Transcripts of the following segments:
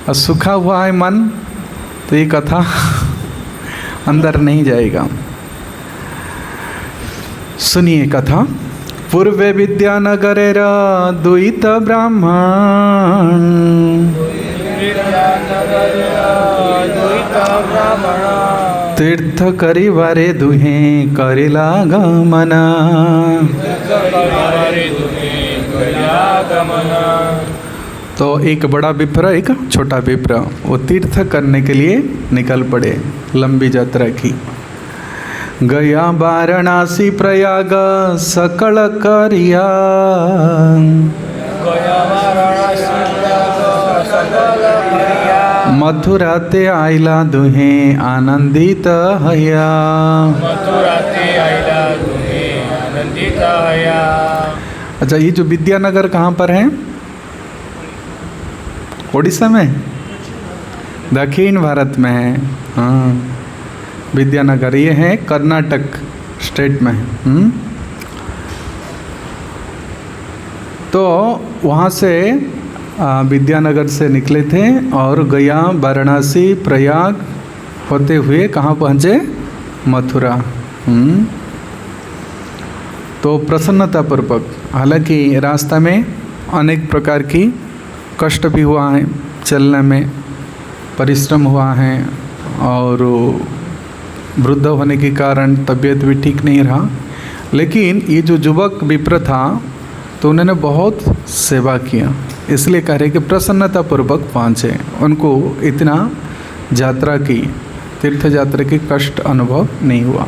और सूखा हुआ है मन तो ये कथा अंदर नहीं जाएगा। सुनिए कथा। पूर्वे विद्यानगरे द्वैत ब्राह्मण तीर्थ करिवारे दुहे करिला गमना। तो एक बड़ा विप्र एक छोटा विप्र वो तीर्थ करने के लिए निकल पड़े, लंबी यात्रा की। गया वाराणसी प्रयाग सकल करिया, मथुरा ते आइला दुहे आनंदित हया। अच्छा, ये जो विद्यानगर कहाँ पर है? उड़ीसा में, दक्षिण भारत में है। हाँ, विद्यानगर ये है कर्नाटक स्टेट में है। तो वहाँ से विद्यानगर से निकले थे और गया वाराणसी प्रयाग होते हुए कहाँ पहुँचे? मथुरा। तो प्रसन्नतापूर्वक, हालांकि रास्ता में अनेक प्रकार की कष्ट भी हुआ है, चलने में परिश्रम हुआ है और वृद्ध होने के कारण तबीयत भी ठीक नहीं रहा। लेकिन ये जो युवक विप्र था तो उन्होंने बहुत सेवा किया, इसलिए कह रहे कि प्रसन्नतापूर्वक पहुँचे। उनको इतना यात्रा की, तीर्थ यात्रा की कष्ट अनुभव नहीं हुआ।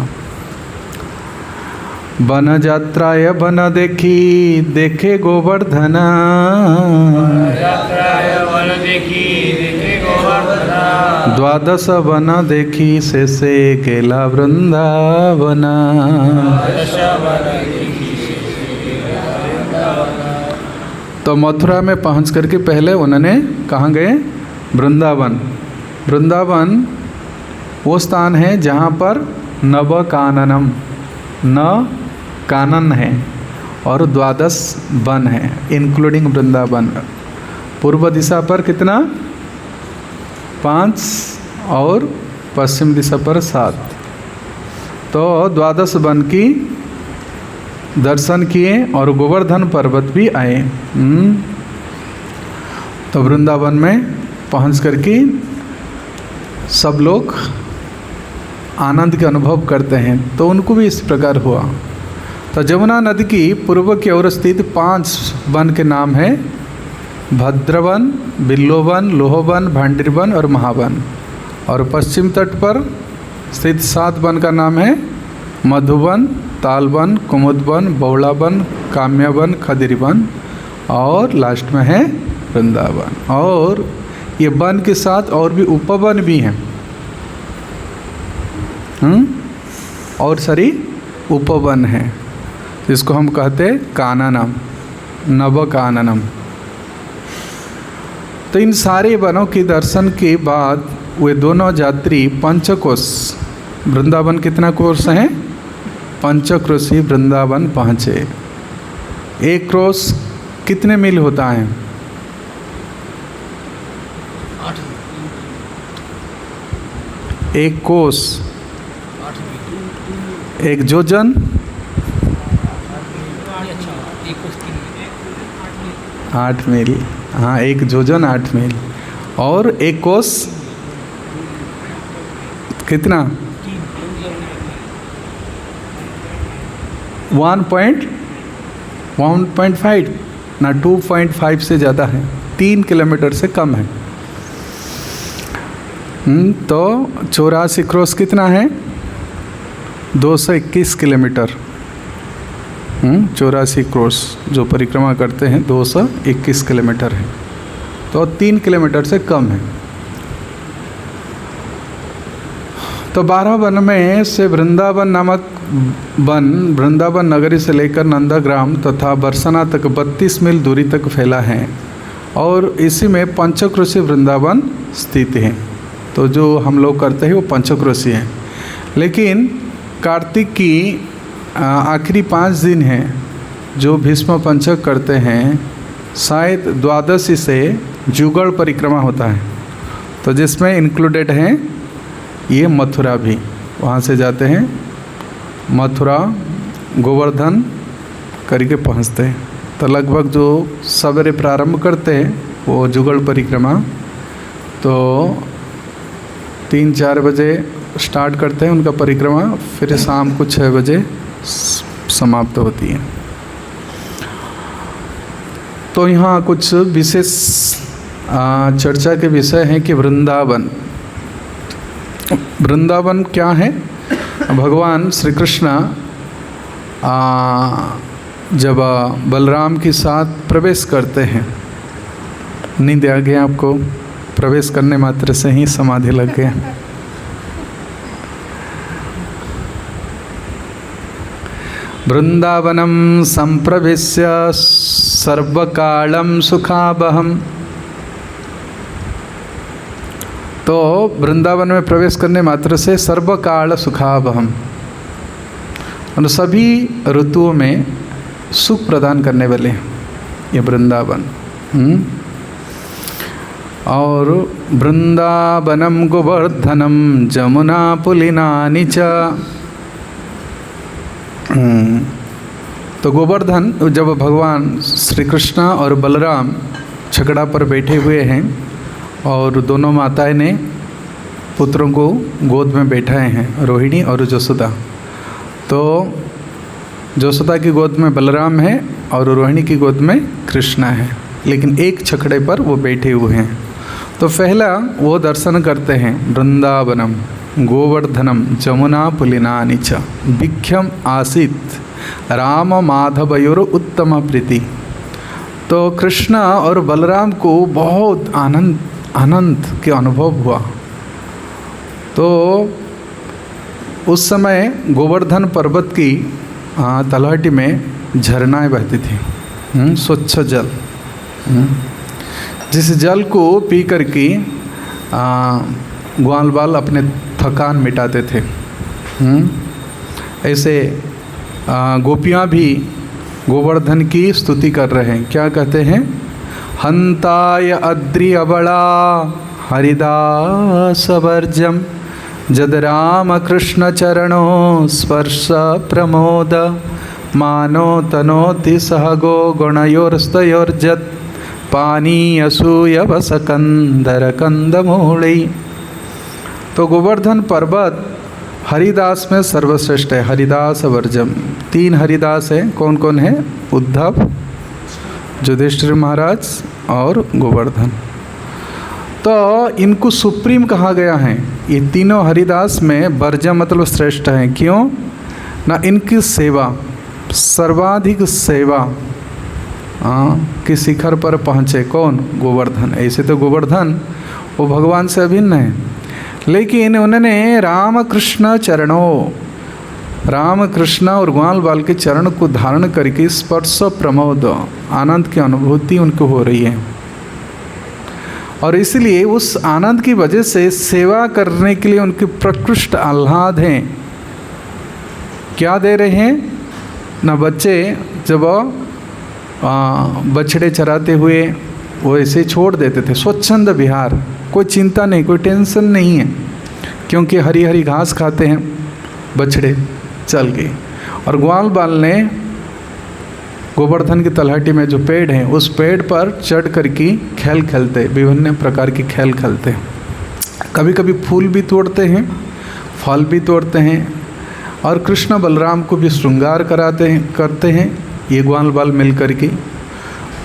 वन यात्राय वन देखी देखे गोवर्धना, द्वादश वन देखी से गेला वृंदावना। तो मथुरा में पहुंच करके पहले उन्होंने कहाँ गए? वृंदावन। वृंदावन वो स्थान है जहाँ पर नव काननम, न कानन है और द्वादश वन है इंक्लूडिंग वृंदावन। पूर्व दिशा पर कितना? 5 और पश्चिम दिशा पर 7। तो द्वादश वन की दर्शन किए और गोवर्धन पर्वत भी आए। तो वृंदावन में पहुंच करके सब लोग आनंद के अनुभव करते हैं, तो उनको भी इस प्रकार हुआ। तो जमुना नदी की पूर्व की ओर स्थित 5 वन के नाम है भद्रवन, बिल्लोवन, लोहवन, भांडिरवन और महावन। और पश्चिम तट पर स्थित 7 वन का नाम है मधुवन, तालवन, कुमुदवन, बहुलावन, काम्यवन, खदिरवन और लास्ट में है वृंदावन। और ये वन के साथ और भी उपवन भी हैं, और सारी उपवन है जिसको हम कहते काननम, नव काननम। तो इन सारे वनों के दर्शन के बाद वे दोनों यात्री पंचकोश, वृंदावन कितना कोष है? पंचक्रोशी वृंदावन पहुँचे। एक क्रोश कितने मील होता है? 1 कोस, 1 योजन, 8 मील। हाँ, 1 योजन 8 मील। और 1 कोस कितना? 1.5 ना 2.5 से ज़्यादा है, 3 किलोमीटर से कम है। तो 84 क्रोस कितना है? 221 किलोमीटर। 84 क्रोस जो परिक्रमा करते हैं 221 किलोमीटर है, तो 3 किलोमीटर से कम है। तो 12 वन में से वृंदावन नामक वन वृंदावन नगरी से लेकर नंदग्राम तथा बरसना तक 32 मील दूरी तक फैला है और इसी में पंचक्रोशी वृंदावन स्थित है। तो जो हम लोग करते हैं वो पंचक्रोशी है। लेकिन कार्तिक की आखिरी 5 दिन हैं जो भीष्म पंचक करते हैं, शायद द्वादशी से जुगल परिक्रमा होता है। तो जिसमें इंक्लूडेड हैं ये मथुरा भी। वहाँ से जाते हैं मथुरा, गोवर्धन करके पहुँचते हैं। तो लगभग जो सवेरे प्रारंभ करते हैं वो जुगल परिक्रमा, तो 3-4 बजे स्टार्ट करते हैं उनका परिक्रमा, फिर शाम को 6 बजे समाप्त होती है। तो यहाँ कुछ विशेष चर्चा के विषय हैं कि वृंदावन, वृंदावन क्या है। भगवान श्री कृष्ण जब बलराम के साथ प्रवेश करते हैं, नींद आ गया आपको, प्रवेश करने मात्र से ही समाधि लग गया। वृंदावनम संप्रवेश्य सर्वकालम सुखावहम। तो वृंदावन में प्रवेश करने मात्र से सर्वकाल सुखावहम, और सभी ऋतुओं में सुख प्रदान करने वाले ये वृंदावन। और वृंदावनम गोवर्धनम जमुना पुलिनानि च। तो गोवर्धन, जब भगवान श्री कृष्ण और बलराम छकड़ा पर बैठे हुए हैं और दोनों माताएं ने पुत्रों को गोद में बैठाए हैं, रोहिणी और जसोदा। तो जसोदा की गोद में बलराम है और रोहिणी की गोद में कृष्ण है, लेकिन एक छकड़े पर वो बैठे हुए हैं। तो पहला वो दर्शन करते हैं वृंदावनम गोवर्धनम जमुना पुलिनानि च भिक्षम आसीत राम माधवयोर उत्तम प्रीति। तो कृष्ण और बलराम को बहुत आनंद के अनुभव हुआ। तो उस समय गोवर्धन पर्वत की तलहटी में झरनाएं बहती थी, स्वच्छ जल, जिस जल को पी कर के ग्वाल बाल अपने थकान मिटाते थे। ऐसे गोपियाँ भी गोवर्धन की स्तुति कर रहे हैं। क्या कहते हैं? हंताय अद्रि अबला हरिदास वर्जम जद राम कृष्ण चरणो स्पर्श प्रमोद मानो तनोति सहगो गुणयोर्स्तयोर्जत पानी असूय बसकंदर कंदमूली। तो गोवर्धन पर्वत हरिदास में सर्वश्रेष्ठ है। हरिदास वर्जम, 3 हरिदास हैं। कौन कौन है? उद्धव, युधिष्ठिर महाराज और गोवर्धन। तो इनको सुप्रीम कहा गया है। ये तीनों हरिदास में वर्जम मतलब श्रेष्ठ हैं। क्यों ना? इनकी सेवा, सर्वाधिक सेवा कि शिखर पर पहुँचे। कौन? गोवर्धन। ऐसे तो गोवर्धन वो भगवान से अभिन्न है, लेकिन उन्होंने रामकृष्ण चरणों, रामकृष्ण और ग्वाल बाल के चरण को धारण करके स्पर्श प्रमोद, आनंद की अनुभूति उनको हो रही है। और इसलिए उस आनंद की वजह से सेवा करने के लिए उनके प्रकृष्ट आह्लाद हैं। क्या दे रहे हैं ना? बच्चे जब बछड़े चराते हुए वो ऐसे छोड़ देते थे, स्वच्छंद विहार, कोई चिंता नहीं, कोई टेंशन नहीं है, क्योंकि हरी हरी घास खाते हैं बछड़े, चल गए। और ग्वाल बाल ने गोवर्धन की तलहटी में जो पेड़ है उस पेड़ पर चढ़ कर के खेल खेलते, विभिन्न प्रकार की खेल खेलते। कभी कभी फूल भी तोड़ते हैं, फल भी तोड़ते हैं, और कृष्ण बलराम को भी श्रृंगार करते हैं ये ग्वाल बाल मिल कर के।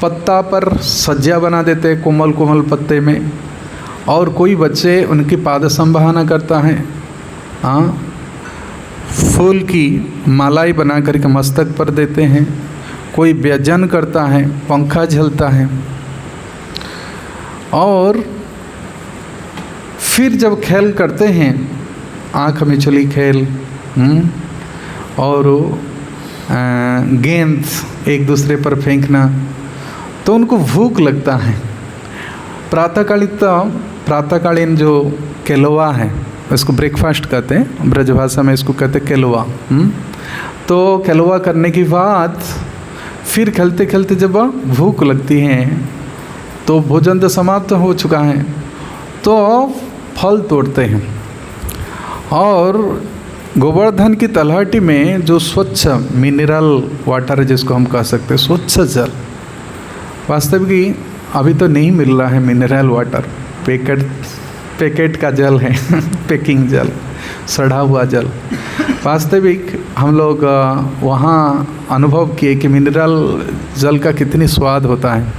पत्ता पर सज्जा बना देते हैं कोमल कोमल पत्ते में, और कोई बच्चे उनकी पाद संभावना करता है। फूल की मालाई बना करके मस्तक पर देते हैं, कोई व्यजन करता है, पंखा झलता है। और फिर जब खेल करते हैं, आँख मिचुली खेल, और गेंद एक दूसरे पर फेंकना, तो उनको भूख लगता है। प्रातःकालीन जो केलवा है इसको ब्रेकफास्ट कहते हैं, ब्रजभाषा में इसको कहते हैं केलवा। तो केलवा करने के बाद फिर खेलते खेलते जब भूख लगती है, तो भोजन तो समाप्त हो चुका है, तो फल तोड़ते हैं। और गोवर्धन की तलहटी में जो स्वच्छ मिनरल वाटर है, जिसको हम कह सकते हैं स्वच्छ जल, वास्तविक अभी तो नहीं मिल रहा है मिनरल वाटर, पैकेट का जल है पैकिंग जल, सड़ा हुआ जल। वास्तविक हम लोग वहाँ अनुभव किए कि मिनरल जल का कितनी स्वाद होता है।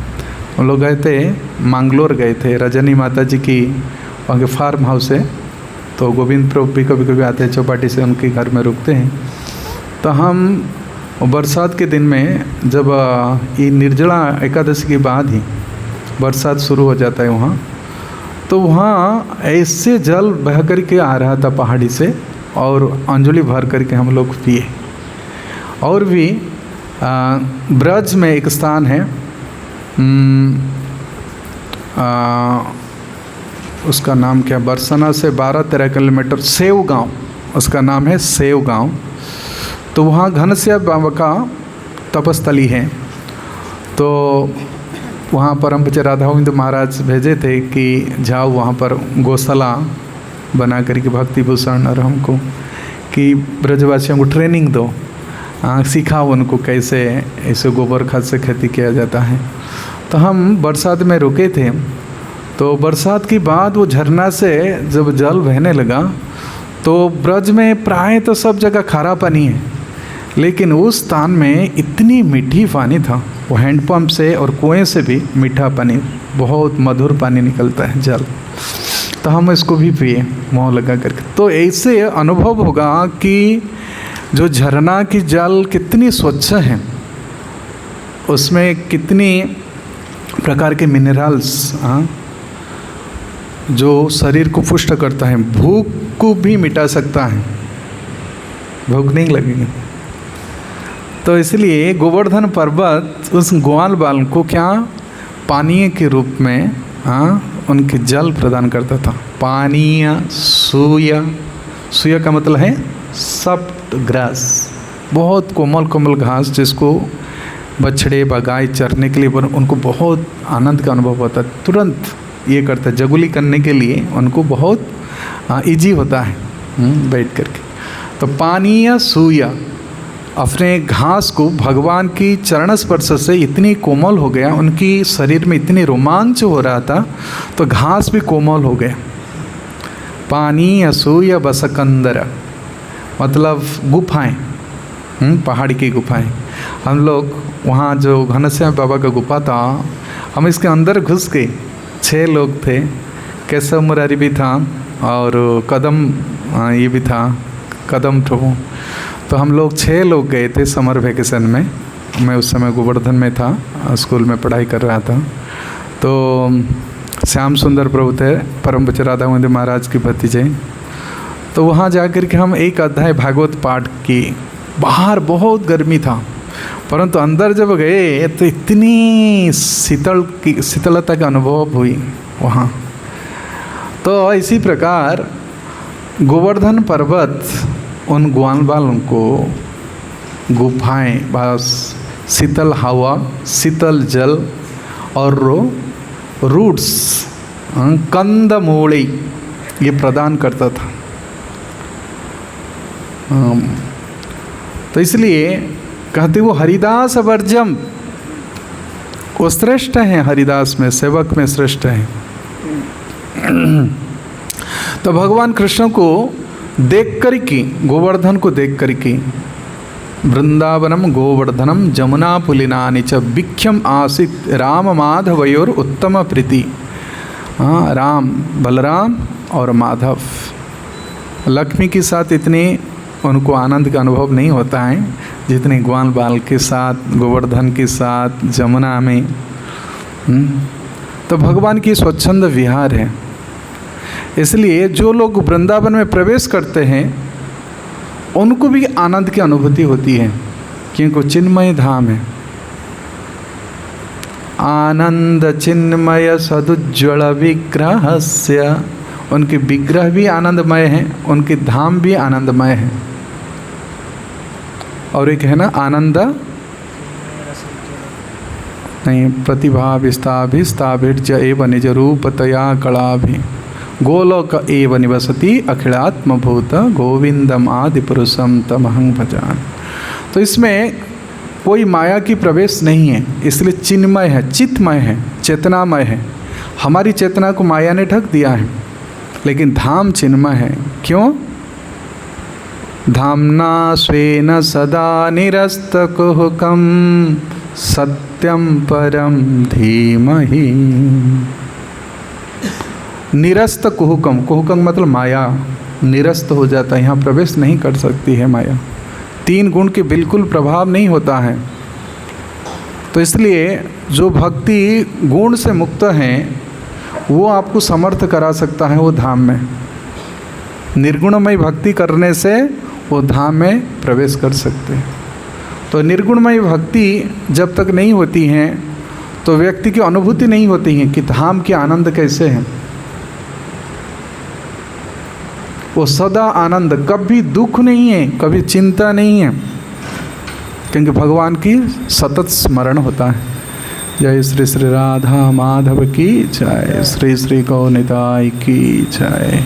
हम लोग गए थे, मंगलोर गए थे, रजनी माता जी की वहाँ के फार्म हाउस है, तो गोविंद प्रभु भी कभी कभी आते हैं चौपाटी से, उनके घर में रुकते हैं। तो हम बरसात के दिन में, जब ये निर्जला एकादशी के बाद ही बरसात शुरू हो जाता है वहाँ, तो वहाँ ऐसे जल बह कर के आ रहा था पहाड़ी से, और अंजलि भर करके हम लोग पिए। और भी ब्रज में एक स्थान है, उसका नाम क्या, बरसना से 12-13 किलोमीटर, सेव गांव, उसका नाम है सेव गांव। तो वहाँ घनश्याम बाबा का तपस्थली है। तो वहाँ परम पूज्य राधा गोविंद महाराज भेजे थे कि जाओ वहाँ पर गौशाला बना करके भक्ति भूषण और हमको कि ब्रजवासियों को ट्रेनिंग दो, सिखाओ उनको कैसे ऐसे गोबर खाद से खेती किया जाता है। तो हम बरसात में रुके थे। तो बरसात के बाद वो झरना से जब जल बहने लगा, तो ब्रज में प्राय तो सब जगह खारा पानी है, लेकिन उस स्थान में इतनी मीठी पानी था, वो हैंडपम्प से और कुएं से भी मीठा पानी, बहुत मधुर पानी निकलता है जल। तो हम इसको भी पिए मुँह लगा करके। तो ऐसे अनुभव होगा कि जो झरना की जल कितनी स्वच्छ है, उसमें कितनी प्रकार के मिनरल्स जो शरीर को पुष्ट करता है, भूख को भी मिटा सकता है, भूख नहीं लगेगी। तो इसलिए गोवर्धन पर्वत उस ग्वाल बाल को क्या पानीय के रूप में उनके जल प्रदान करता था। पानीय सूया, सूया का मतलब है सॉफ्ट ग्रास, बहुत कोमल कोमल घास, जिसको बछड़े बगाई चरने के लिए उनको बहुत आनंद का अनुभव होता है। तुरंत ये करता है, जगुली करने के लिए उनको बहुत इजी होता है बैठ करके। तो पानीय सूया अपने घास को भगवान की चरण स्पर्श से इतनी कोमल हो गया, उनकी शरीर में इतनी रोमांच हो रहा था, तो घास भी कोमल हो गया। पानी असूय बसकंदर मतलब गुफाएं, पहाड़ की गुफाएं। हम लोग वहाँ जो घनश्याम बाबा का गुफा था, हम इसके अंदर घुस गए। 6 लोग थे, केशव मुरारी भी था और कदम ये भी था, कदम प्रभु। तो हम लोग 6 लोग गए थे समर वेकेशन में। मैं उस समय गोवर्धन में था, स्कूल में पढ़ाई कर रहा था। तो श्याम सुंदर प्रभु थे, परम पूज्य राधा गोविंद महाराज की भतीजे। तो वहाँ जा कर के हम एक अध्याय भागवत पाठ की। बाहर बहुत गर्मी था, परंतु अंदर जब गए तो इतनी शीतलता का अनुभव हुई वहाँ। तो इसी प्रकार गोवर्धन पर्वत उन ग्वाल बालों को गुफाएं, बस शीतल हवा, शीतल जल और रूट्स, कंदमूली ये प्रदान करता था। तो इसलिए कहते वो हरिदास वर्जम, वो श्रेष्ठ हैं, हरिदास में सेवक में श्रेष्ठ हैं। तो भगवान कृष्ण को देख कर की, गोवर्धन को देख कर की, वृंदावनम गोवर्धनम जमुना पुलिनानि च विख्यम आसित राम माधवयोर उत्तम प्रीति। राम, बलराम और माधव, लक्ष्मी के साथ इतने उनको आनंद का अनुभव नहीं होता है जितने ग्वाल बाल के साथ, गोवर्धन के साथ, जमुना में। तो भगवान की स्वच्छंद विहार है। इसलिए जो लोग वृंदावन में प्रवेश करते हैं उनको भी आनंद की अनुभूति होती है, क्योंकि चिन्मय धाम है। आनंद चिन्मय सदुज्ज्वल विग्रहस्य, उनके विग्रह भी आनंदमय हैं, उनके धाम भी आनंदमय हैं। और एक है ना आनंद नहीं, प्रतिभा विस्ताभिस्ताभिर्ज एव निज रूपतया कला भी। गोलोक एव निवसति अखिलात्मभूत गोविंदम आदि पुरुषम तमहं भजामि। तो इसमें कोई माया की प्रवेश नहीं है, इसलिए चिन्मय है, चित्तमय है, चेतनामय है। हमारी चेतना को माया ने ढक दिया है, लेकिन धाम चिन्मय है। क्यों? धामना स्वेन सदा निरस्तकुहकं सत्यम परम धीमहि। निरस्त कुहुकम, कुहुकम मतलब माया, निरस्त हो जाता है, यहाँ प्रवेश नहीं कर सकती है माया। 3 गुण के बिल्कुल प्रभाव नहीं होता है। तो इसलिए जो भक्ति गुण से मुक्त हैं वो आपको समर्थ करा सकता है वो धाम में। निर्गुणमय भक्ति करने से वो धाम में प्रवेश कर सकते हैं। तो निर्गुणमय भक्ति जब तक नहीं होती हैं तो व्यक्ति की अनुभूति नहीं होती है कि धाम के आनंद कैसे हैं। वो सदा आनंद, कभी दुख नहीं है, कभी चिंता नहीं है, क्योंकि भगवान की सतत स्मरण होता है। जय श्री श्री राधा माधव की जय, श्री श्री गौनिताय की जय।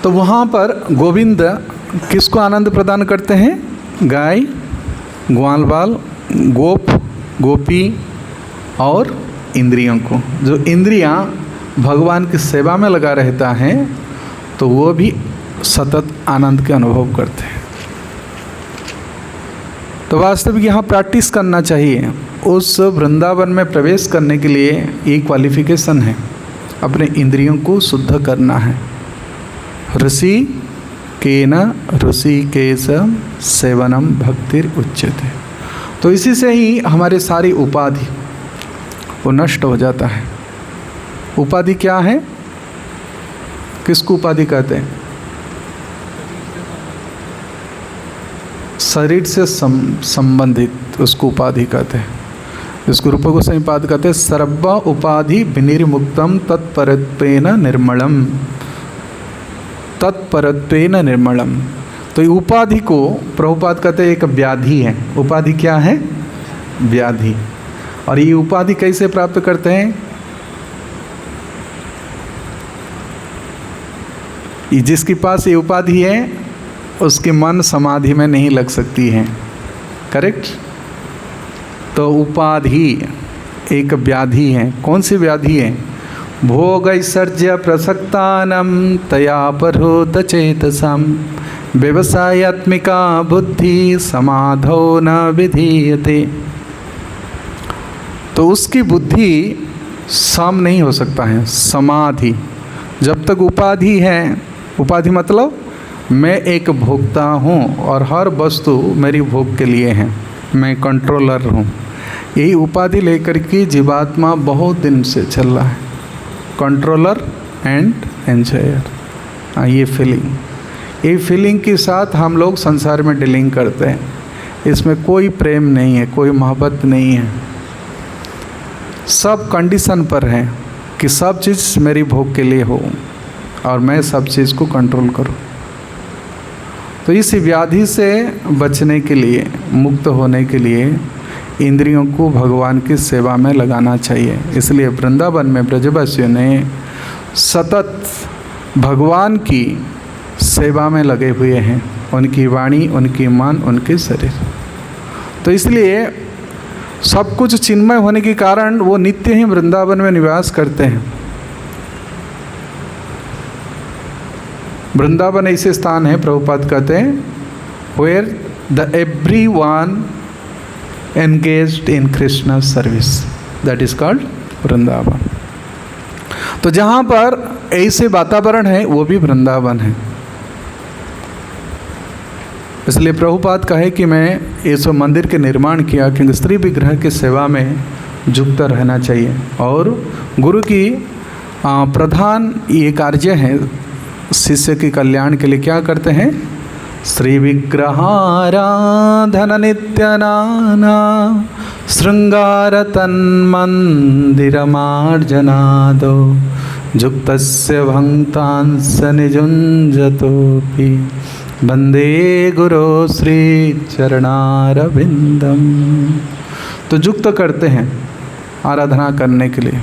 तो वहाँ पर गोविंद किसको आनंद प्रदान करते हैं? गाय, ग्वाल बाल, गोप, गोपी और इंद्रियों को। जो इंद्रियां भगवान की सेवा में लगा रहता है तो वो भी सतत आनंद के अनुभव करते हैं। तो वास्तविक यहाँ प्रैक्टिस करना चाहिए। उस वृंदावन में प्रवेश करने के लिए एक क्वालिफिकेशन है, अपने इंद्रियों को शुद्ध करना है। ऋषि केन ऋषिकेश सेवनम भक्तिर उच्यते। तो इसी से ही हमारे सारी उपाधि वो नष्ट हो जाता है। उपाधि क्या है? किसको उपाधि कहते हैं? शरीर से संबंधित उसको उपाधि कहते हैं। इसको रूप को संपाद कहते हैं। सर्व उपाधि विनिर्मुक्तम तत्परत्वेन निर्मलम, तत्परत्वेन निर्मलम। तो ये उपाधि को प्रभुपाद कहते हैं एक व्याधि है। उपाधि क्या है? व्याधि। और ये उपाधि कैसे प्राप्त करते हैं? जिसके पास ये उपाधि है उसके मन समाधि में नहीं लग सकती है। करेक्ट? तो उपाधि एक व्याधि है। कौन सी व्याधि है? भोगैश्वर्य प्रसक्तानम तया परोत चेतसम व्यवसायत्मिका बुद्धि समाधो न विधीयते। तो उसकी बुद्धि सम नहीं हो सकता है, समाधि। जब तक उपाधि है, उपाधि मतलब मैं एक भोक्ता हूँ और हर वस्तु मेरी भोग के लिए है, मैं कंट्रोलर हूँ। यही उपाधि लेकर के जीवात्मा बहुत दिन से चल रहा है, कंट्रोलर एंड एंजॉयर। ये फीलिंग के साथ हम लोग संसार में डीलिंग करते हैं। इसमें कोई प्रेम नहीं है, कोई मोहब्बत नहीं है। सब कंडीशन पर है कि सब चीज़ मेरी भोग के लिए हो और मैं सब चीज़ को कंट्रोल करूं। तो इस व्याधि से बचने के लिए, मुक्त होने के लिए इंद्रियों को भगवान की सेवा में लगाना चाहिए। इसलिए वृंदावन में ब्रजवासियों ने सतत भगवान की सेवा में लगे हुए हैं, उनकी वाणी, उनकी मन, उनके शरीर। तो इसलिए सब कुछ चिन्मय होने के कारण वो नित्य ही वृंदावन में निवास करते हैं। वृंदावन ऐसे स्थान है, प्रभुपाद कहते हैं, where the everyone engaged in Krishna service, that is called Vrindavan. तो जहाँ पर ऐसे वातावरण है वो भी वृंदावन है। इसलिए प्रभुपाद कहे कि मैं इस मंदिर के निर्माण किया क्योंकि स्त्री विग्रह की सेवा में जुक्त रहना चाहिए। और गुरु की प्रधान ये कार्य है, शिष्य के कल्याण के लिए क्या करते हैं? श्री विग्रहाराधन नित्यनाना श्रृंगार तन्मंदिरमार्जनादो जुक्तस्य भक्तांस निजुंजतोपि वंदे गुरु श्री चरणारविंदम। तो युक्त करते हैं आराधना करने के लिए,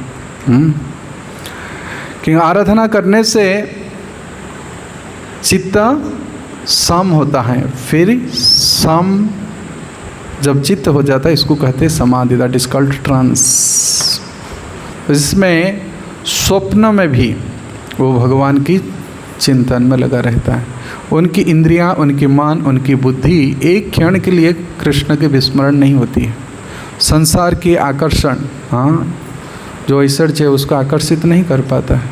कि आराधना करने से चित्त सम होता है। फिर सम जब चित्त हो जाता है, इसको कहते हैं समाधि, दैट इज कॉल्ड ट्रांस। इसमें स्वप्न में भी वो भगवान की चिंतन में लगा रहता है। उनकी इंद्रियां, उनकी मन, उनकी बुद्धि एक क्षण के लिए कृष्ण के विस्मरण नहीं होती है। संसार के आकर्षण, हाँ, जो ऐश्वर्य है उसको आकर्षित नहीं कर पाता है।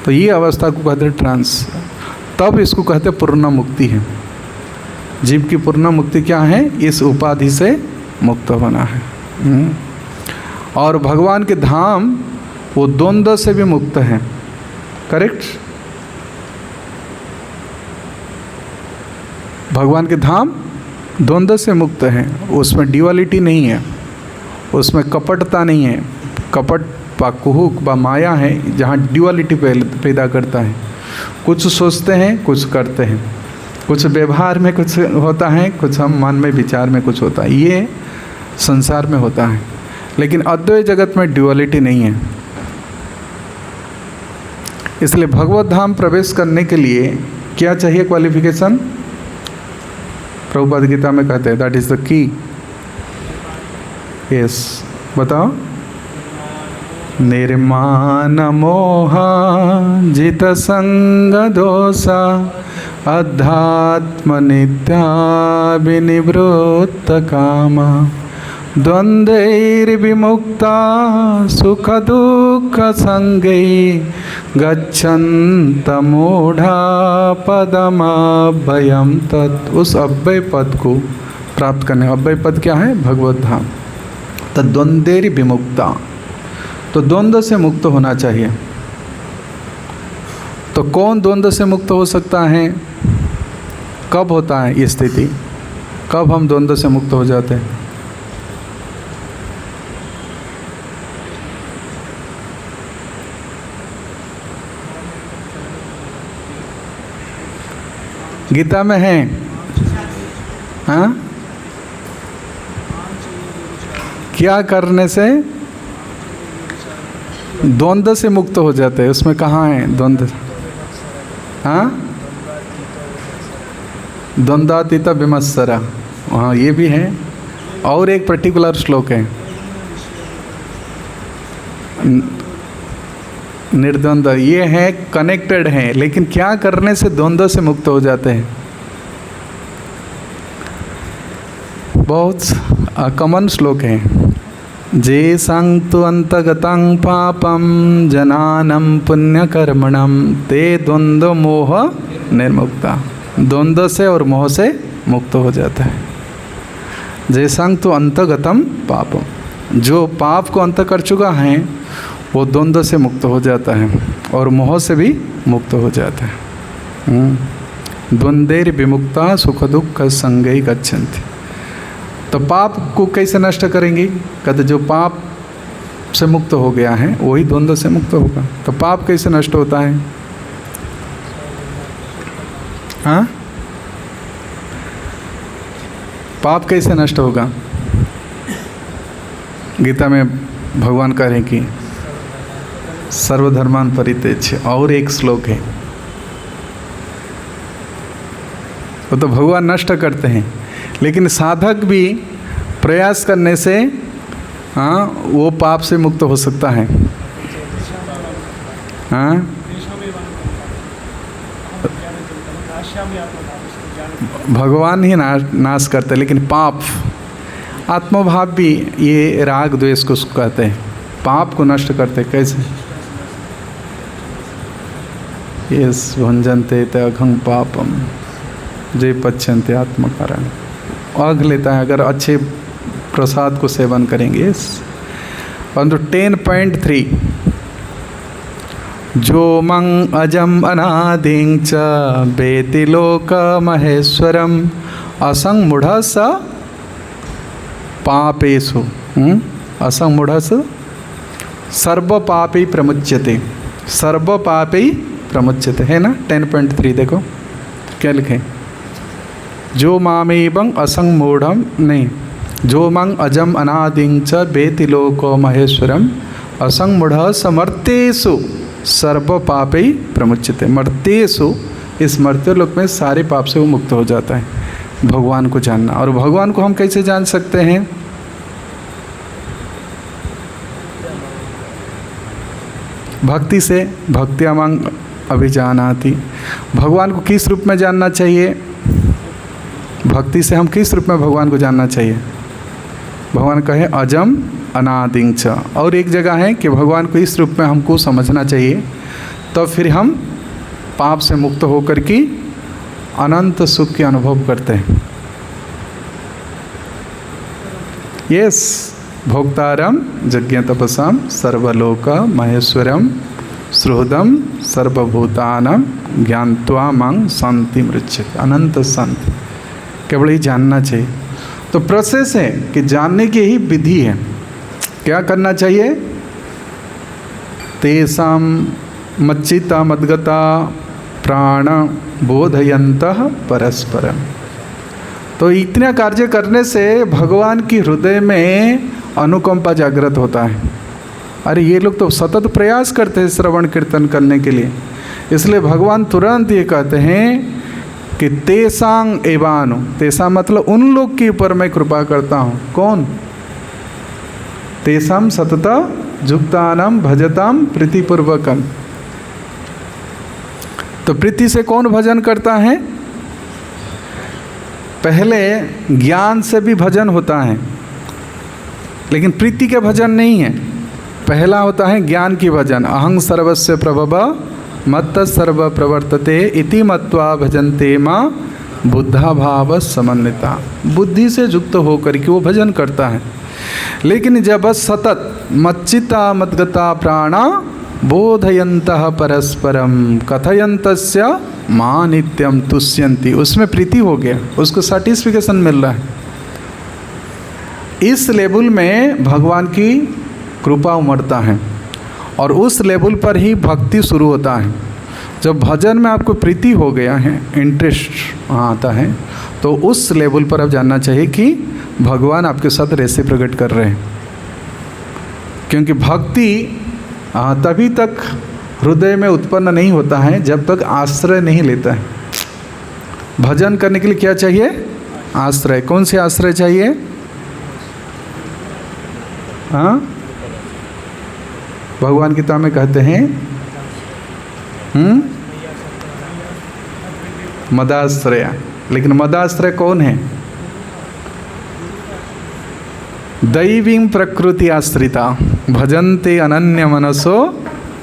तो ये अवस्था को कहते हैं ट्रांस। तब इसको कहते हैं पूर्ण मुक्ति है। जीव की पूर्ण मुक्ति क्या है? इस उपाधि से मुक्त होना है। और भगवान के धाम वो द्वंद्व से भी मुक्त है। करेक्ट? भगवान के धाम द्वंद्व से मुक्त है। उसमें ड्युअलिटी नहीं है, उसमें कपटता नहीं है। कपट व कुहुक व माया है जहाँ ड्युअलिटी पैदा करता है। कुछ सोचते हैं, कुछ करते हैं, कुछ व्यवहार में कुछ होता है, कुछ हम मन में विचार में कुछ होता है। ये संसार में होता है, लेकिन अद्वैत जगत में ड्युअलिटी नहीं है। इसलिए भगवत धाम प्रवेश करने के लिए क्या चाहिए? क्वालिफिकेशन। प्रभुपाद गीता में कहते हैं that is the key. Yes, बताओ। निर्माण मोह जित संग दोषा अध्यात्म नित्या विनिवृत्त कामा द्वंद्वैर्विमुक्ता सुख दुख संगै गच्छन्त मूढ़ा पदमभयम तत्। उस अव्यय पद को प्राप्त करने, अव्यय पद क्या है? भगवत धाम। तद्वंद्वैर्विमुक्ता, तो द्वंद्व से मुक्त होना चाहिए। तो कौन द्वंद्व से मुक्त हो सकता है? कब होता है ये स्थिति? कब हम द्वंद्व से मुक्त हो जाते हैं? गीता में है, हाँ? क्या करने से द्वंद्व से मुक्त हो जाते हैं? उसमें कहाँ है द्वंद्व? हाँ, द्वंद्वातीत विमत्सरा, हाँ ये भी है। और एक पर्टिकुलर श्लोक है, निर्द्वंद्व। ये है, कनेक्टेड है, लेकिन क्या करने से द्वंद्व से मुक्त हो जाते हैं? बहुत कॉमन श्लोक है। जे संतु अंतगतं पापम जनानं पुण्यकर्मणं ते द्वंद्व मोह निर्मुक्ता। द्वंद्व से और मोह से मुक्त हो जाता है। जे संतु अंतगतं पापम, जो पाप को अंत कर चुका है वो द्वंद्व से मुक्त हो जाता है और मोह से भी मुक्त हो जाता है। द्वंद्वैर विमुक्ता सुख दुख संगै गच्छन्ति। तो पाप को कैसे नष्ट करेंगे? कहते जो पाप से मुक्त हो गया है वही द्वंद्व से मुक्त होगा। तो पाप कैसे नष्ट होता है? हाँ, पाप कैसे नष्ट होगा? गीता में भगवान कह रहे हैं कि सर्वधर्मान परित्यज्य। और एक श्लोक है, वो तो भगवान नष्ट करते हैं, लेकिन साधक भी प्रयास करने से, हाँ, वो पाप से मुक्त हो सकता है। हाँ, भगवान ही नाश करते, लेकिन पाप, आत्मभाव भी, ये राग द्वेष को कहते हैं, पाप को नष्ट करते। कैसे? यस, भंजनते ते अघं पापम जे पच्यन्ते आत्मकारण। अघ लेता है अगर अच्छे प्रसाद को सेवन करेंगे। यस। परंतु 10.3 जो मंग अजम अनादिं च वेति लोक महेश्वरम असंग मूढ़ स पापेषु असंग मूढ़ स सर्व पापी प्रमुच्यते। सर्व पापी प्रमुच्यते, है ना 10.3 देखो क्या लिखे, जो मामेवं असंग मूढ़म नहीं, जो मंग अजम अनादिं च वेति लोको महेश्वरम असंग मूढ़ समर्तेषु सर्व पापै प्रमुच्यते। मर्तेषु, इस मर्त्य लोक में सारे पाप से वो मुक्त हो जाता है। भगवान को जानना, और भगवान को हम कैसे जान सकते हैं? भक्ति से, भक्त्यामंग अभिजानाति। भगवान को किस रूप में जानना चाहिए? भक्ति से हम किस रूप में भगवान को जानना चाहिए? भगवान कहे अजम अनादिं च, और एक जगह है कि भगवान को इस रूप में हमको समझना चाहिए, तो फिर हम पाप से मुक्त होकर के अनंत सुख के अनुभव करते हैं। यस, भोक्तारम यज्ञ तपसाम सर्वलोक महेश्वरम सुहृदम सर्वभूतानम ज्ञात्वा मांग शांति मृच्छति। अनंत शांति केवल ही जानना चाहिए। तो प्रोसेस है कि जानने की ही विधि है। क्या करना चाहिए? तेषाम मच्चिता मद्गता प्राण बोधयन्तः परस्परम। तो इतना कार्य करने से भगवान की हृदय में अनुकंपा जागृत होता है। अरे ये लोग तो सतत प्रयास करते हैं श्रवण कीर्तन करने के लिए, इसलिए भगवान तुरंत ये कहते हैं कि तेसांग एवानु, तेसा मतलब उन लोग के ऊपर मैं कृपा करता हूँ। कौन? तेसाम सतता जुक्तानाम भजताम प्रीतिपूर्वकम। तो प्रीति से कौन भजन करता है? पहले ज्ञान से भी भजन होता है, लेकिन प्रीति के भजन नहीं है। पहला होता है ज्ञान की भजन, अहं सर्वस्य प्रभव मत्त सर्व प्रवर्तते इति मत्वा भजन्ते मां बुद्धा भाव समन्विता। बुद्धि से युक्त होकर के वो भजन करता है। लेकिन जब सतत मच्चिता मद्गता प्राणा बोधयन्तः परस्परम कथयन्तस्य मां नित्यम तुष्यन्ति, उसमें प्रीति हो गया, उसको सर्टिफिकेशन मिल रहा है। इस लेवल में भगवान की कृपा उमड़ता है और उस लेवल पर ही भक्ति शुरू होता है। जब भजन में आपको प्रीति हो गया है, इंटरेस्ट आता है, तो उस लेवल पर अब जानना चाहिए कि भगवान आपके साथ कैसे प्रकट कर रहे हैं। क्योंकि भक्ति तभी तक हृदय में उत्पन्न नहीं होता है जब तक आश्रय नहीं लेता है। भजन करने के लिए क्या चाहिए? आश्रय। कौन से आश्रय चाहिए? हाँ, भगवान गीता में कहते हैं मदाश्रय। लेकिन मदाश्रय कौन है? दैवीं प्रकृति आश्रिता भजन्ते अनन्य मनसो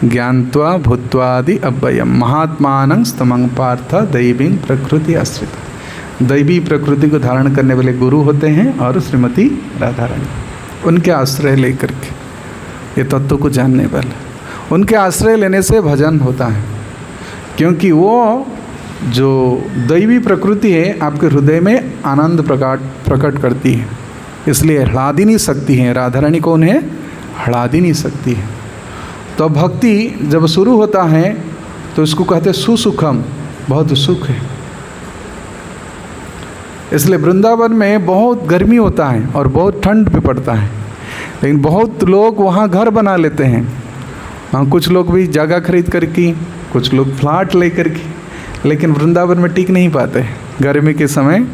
ज्ञात्वा भूत्वादि अव्ययम महात्मानं स्तमं पार्थ दैवीं प्रकृति आश्रिता। दैवी प्रकृति को धारण करने वाले गुरु होते हैं और श्रीमती राधा रानी, उनके आश्रय लेकर के ये तत्व को जानने वाले, उनके आश्रय लेने से भजन होता है। क्योंकि वो जो दैवी प्रकृति है आपके हृदय में आनंद प्रकट करती है, इसलिए हलादिनी शक्ति है। राधा रानी कौन है? हलादिनी शक्ति है। तो भक्ति जब शुरू होता है तो इसको कहते हैं सुसुखम, बहुत सुख है। इसलिए वृंदावन में बहुत गर्मी होता है और बहुत ठंड भी पड़ता है, लेकिन बहुत लोग वहाँ घर बना लेते हैं। हाँ, कुछ लोग भी जगह खरीद करके, कुछ लोग फ्लैट ले करके, लेकिन वृंदावन में टिक नहीं पाते। गर्मी के समय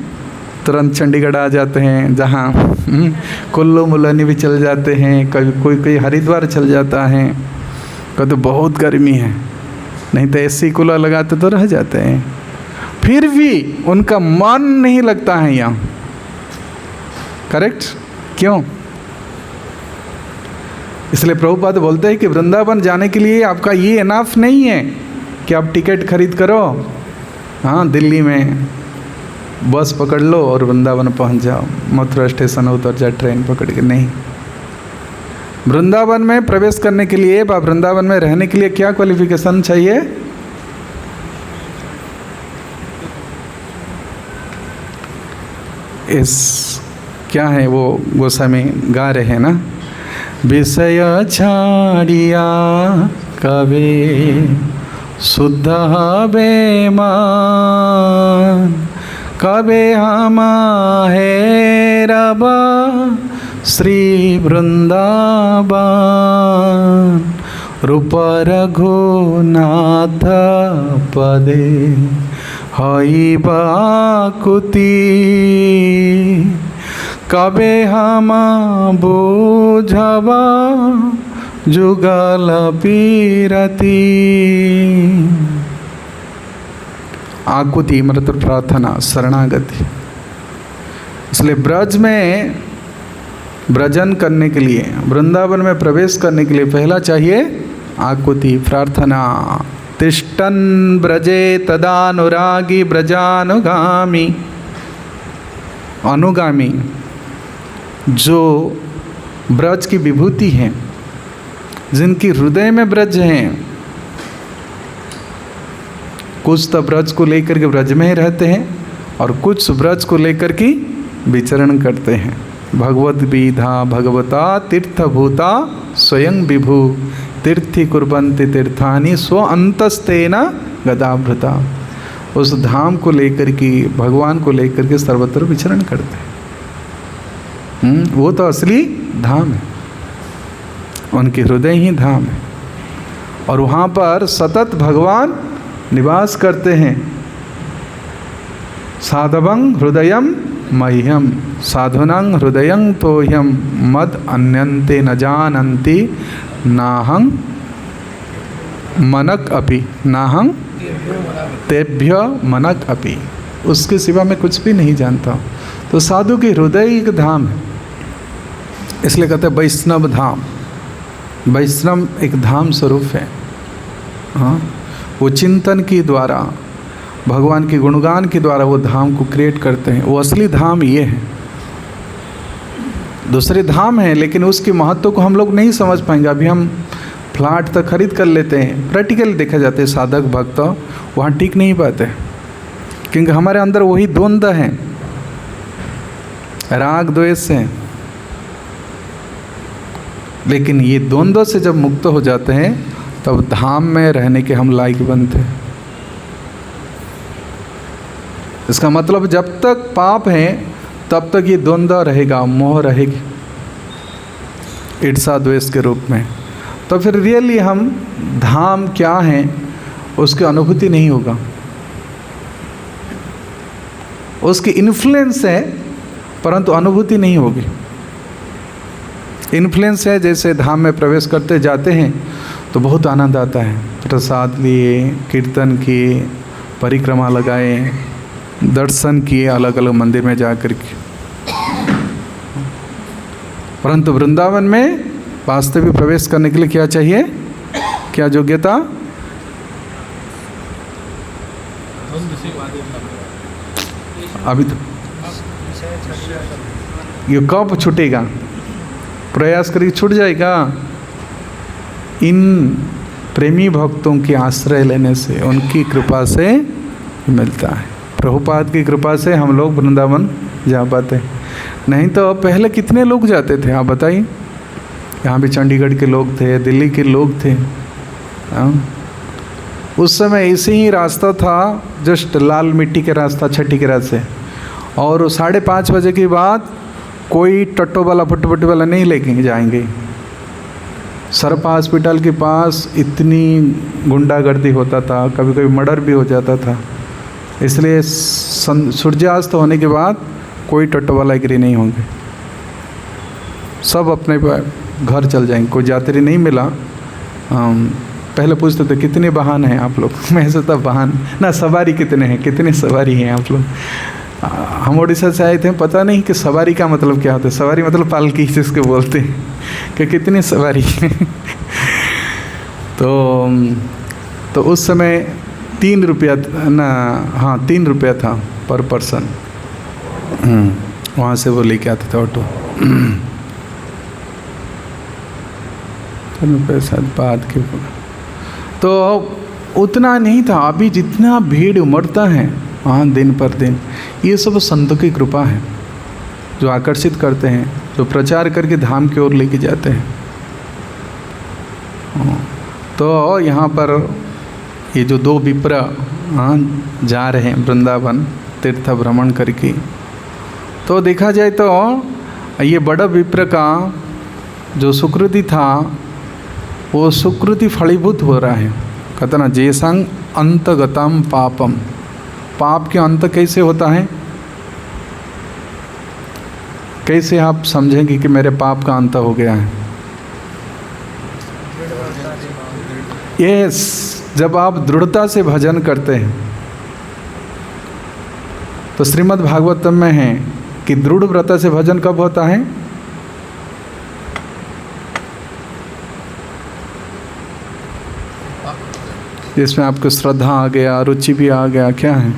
तुरंत चंडीगढ़ आ जाते हैं, जहाँ कुल्लू मुलानी भी चल जाते हैं, कभी कोई हरिद्वार चल जाता है। कभी तो बहुत गर्मी है, नहीं तो एसी कूलर लगाते तो रह जाते हैं, फिर भी उनका मन नहीं लगता है यहाँ। करेक्ट? क्यों? इसलिए प्रभुपाद बोलते हैं कि वृंदावन जाने के लिए आपका ये इनफ नहीं है कि आप टिकट खरीद करो, हाँ दिल्ली में बस पकड़ लो और वृंदावन पहुंच जाओ, मथुरा स्टेशन उतर जाए ट्रेन पकड़ के। नहीं, वृंदावन में प्रवेश करने के लिए व वृंदावन में रहने के लिए क्या क्वालिफिकेशन चाहिए? इस क्या है वो गोस्वामी गा रहे हैं ना, विषय छाड़िया कवे शुद्ध बेमान कबे हम है रबा श्री वृंदावन रूप रघुनाथ पदे हई बाकुति कबे हम बुझबा जुगल पीरती। आकुति मतलब प्रार्थना, शरणागति। इसलिए ब्रज में ब्रजन करने के लिए, वृंदावन में प्रवेश करने के लिए पहला चाहिए आकुति, प्रार्थना। तिष्ठन् ब्रजे तदानुरागी ब्रजानुगामी। अनुगामी जो ब्रज की विभूति हैं, जिनकी हृदय में ब्रज हैं, कुछ तो ब्रज को लेकर के ब्रज में ही रहते हैं और कुछ ब्रज को लेकर के विचरण करते हैं। भगवद विधा भगवता तीर्थभूता स्वयं विभु तीर्थि कुर्वन्ति तीर्थानि स्व अंतस्तेन गदाभृता। उस धाम को लेकर के, भगवान को लेकर के सर्वत्र विचरण करते हैं। वो तो असली धाम है, उनके हृदय ही धाम है और वहाँ पर सतत भगवान निवास करते हैं। साधवं हृदयं मह्यम साधुनं हृदयं तोह्यम मद अन्यन्ते न जानन्ति नाहं मनक अपि नाहं तेभ्य मनक अपि। उसके सिवा मैं कुछ भी नहीं जानता। तो साधु के हृदय एक धाम है, इसलिए कहते हैं वैष्णव धाम। वैष्णव एक धाम स्वरूप है। हाँ, वो चिंतन के द्वारा, भगवान के गुणगान के द्वारा वो धाम को क्रिएट करते हैं। वो असली धाम ये है। दूसरे धाम हैं लेकिन उसके महत्व को हम लोग नहीं समझ पाएंगे। अभी हम फ्लैट तक खरीद कर लेते हैं, प्रैक्टिकली देखा जाते हैं साधक भक्त वहाँ टिक नहीं पाते, क्योंकि हमारे अंदर वही द्वंद्व हैं, राग द्वेष से। लेकिन ये द्वंद्व से जब मुक्त हो जाते हैं तब धाम में रहने के हम लायक बनते हैं। इसका मतलब जब तक पाप है तब तक ये द्वंद्व रहेगा, मोह रहेगी ईर्षा द्वेष के रूप में। तो फिर रियली हम धाम क्या है उसकी अनुभूति नहीं होगा। उसकी इन्फ्लुएंस है परंतु अनुभूति नहीं होगी। इन्फ्लुएंस है, जैसे धाम में प्रवेश करते जाते हैं तो बहुत आनंद आता है, प्रसाद लिए, कीर्तन किए, परिक्रमा लगाए, दर्शन किए अलग अलग मंदिर में जाकर के। परंतु वृंदावन में वास्तविक प्रवेश करने के लिए क्या चाहिए, क्या योग्यता? अभी तो ये कब छूटेगा? प्रयास करके छूट जाएगा। इन प्रेमी भक्तों के आश्रय लेने से, उनकी कृपा से मिलता है। प्रभुपाद की कृपा से हम लोग वृंदावन जा पाते हैं, नहीं तो पहले कितने लोग जाते थे आप बताइए। यहाँ भी चंडीगढ़ के लोग थे, दिल्ली के लोग थे। उस समय ऐसे ही रास्ता था, जस्ट लाल मिट्टी के रास्ता, छठी के रास्ते। और 5:30 बजे के बाद कोई टट्टो वाला फटफटी वाला नहीं लेके जाएंगे। सरपा हॉस्पिटल के पास इतनी गुंडागर्दी होता था, कभी कभी मर्डर भी हो जाता था। इसलिए सूर्यास्त होने के बाद कोई टट्टो वाला एग्री नहीं होंगे, सब अपने घर चल जाएंगे। कोई यात्री नहीं मिला। पहले पूछते थे कितने वाहन हैं आप लोग, मैं सोचता वाहन ना, सवारी कितने हैं, कितने सवारी हैं आप लोग। हम उड़ीसा से आए थे, पता नहीं कि सवारी का मतलब क्या होता है। सवारी मतलब पालकी जिसको बोलते हैं, कि कितनी सवारी है। तो उस समय 3 रुपया ना, हाँ 3 रुपया था पर पर्सन। वहाँ से वो लेके आते थे ऑटो। पैसा बाद के तो उतना नहीं था। अभी जितना भीड़ उमड़ता है वहाँ दिन पर दिन, ये सब संतों की कृपा है जो आकर्षित करते हैं, जो प्रचार करके धाम की ओर लेके जाते हैं। तो यहाँ पर ये जो दो विप्र जा रहे हैं वृंदावन तीर्थ भ्रमण करके, तो देखा जाए तो ये बड़ा विप्र का जो सुकृति था वो सुकृति फलीभूत हो रहा है। कहते ना जैसंग अंतगतम पापम, पाप के अंत कैसे होता है? कैसे आप समझेंगे कि मेरे पाप का अंत हो गया है? यस, जब आप दृढ़ता से भजन करते हैं। तो श्रीमद् भागवतम में है कि दृढ़ व्रत से भजन कब होता है? जिसमें आपको श्रद्धा आ गया, रुचि भी आ गया। क्या है?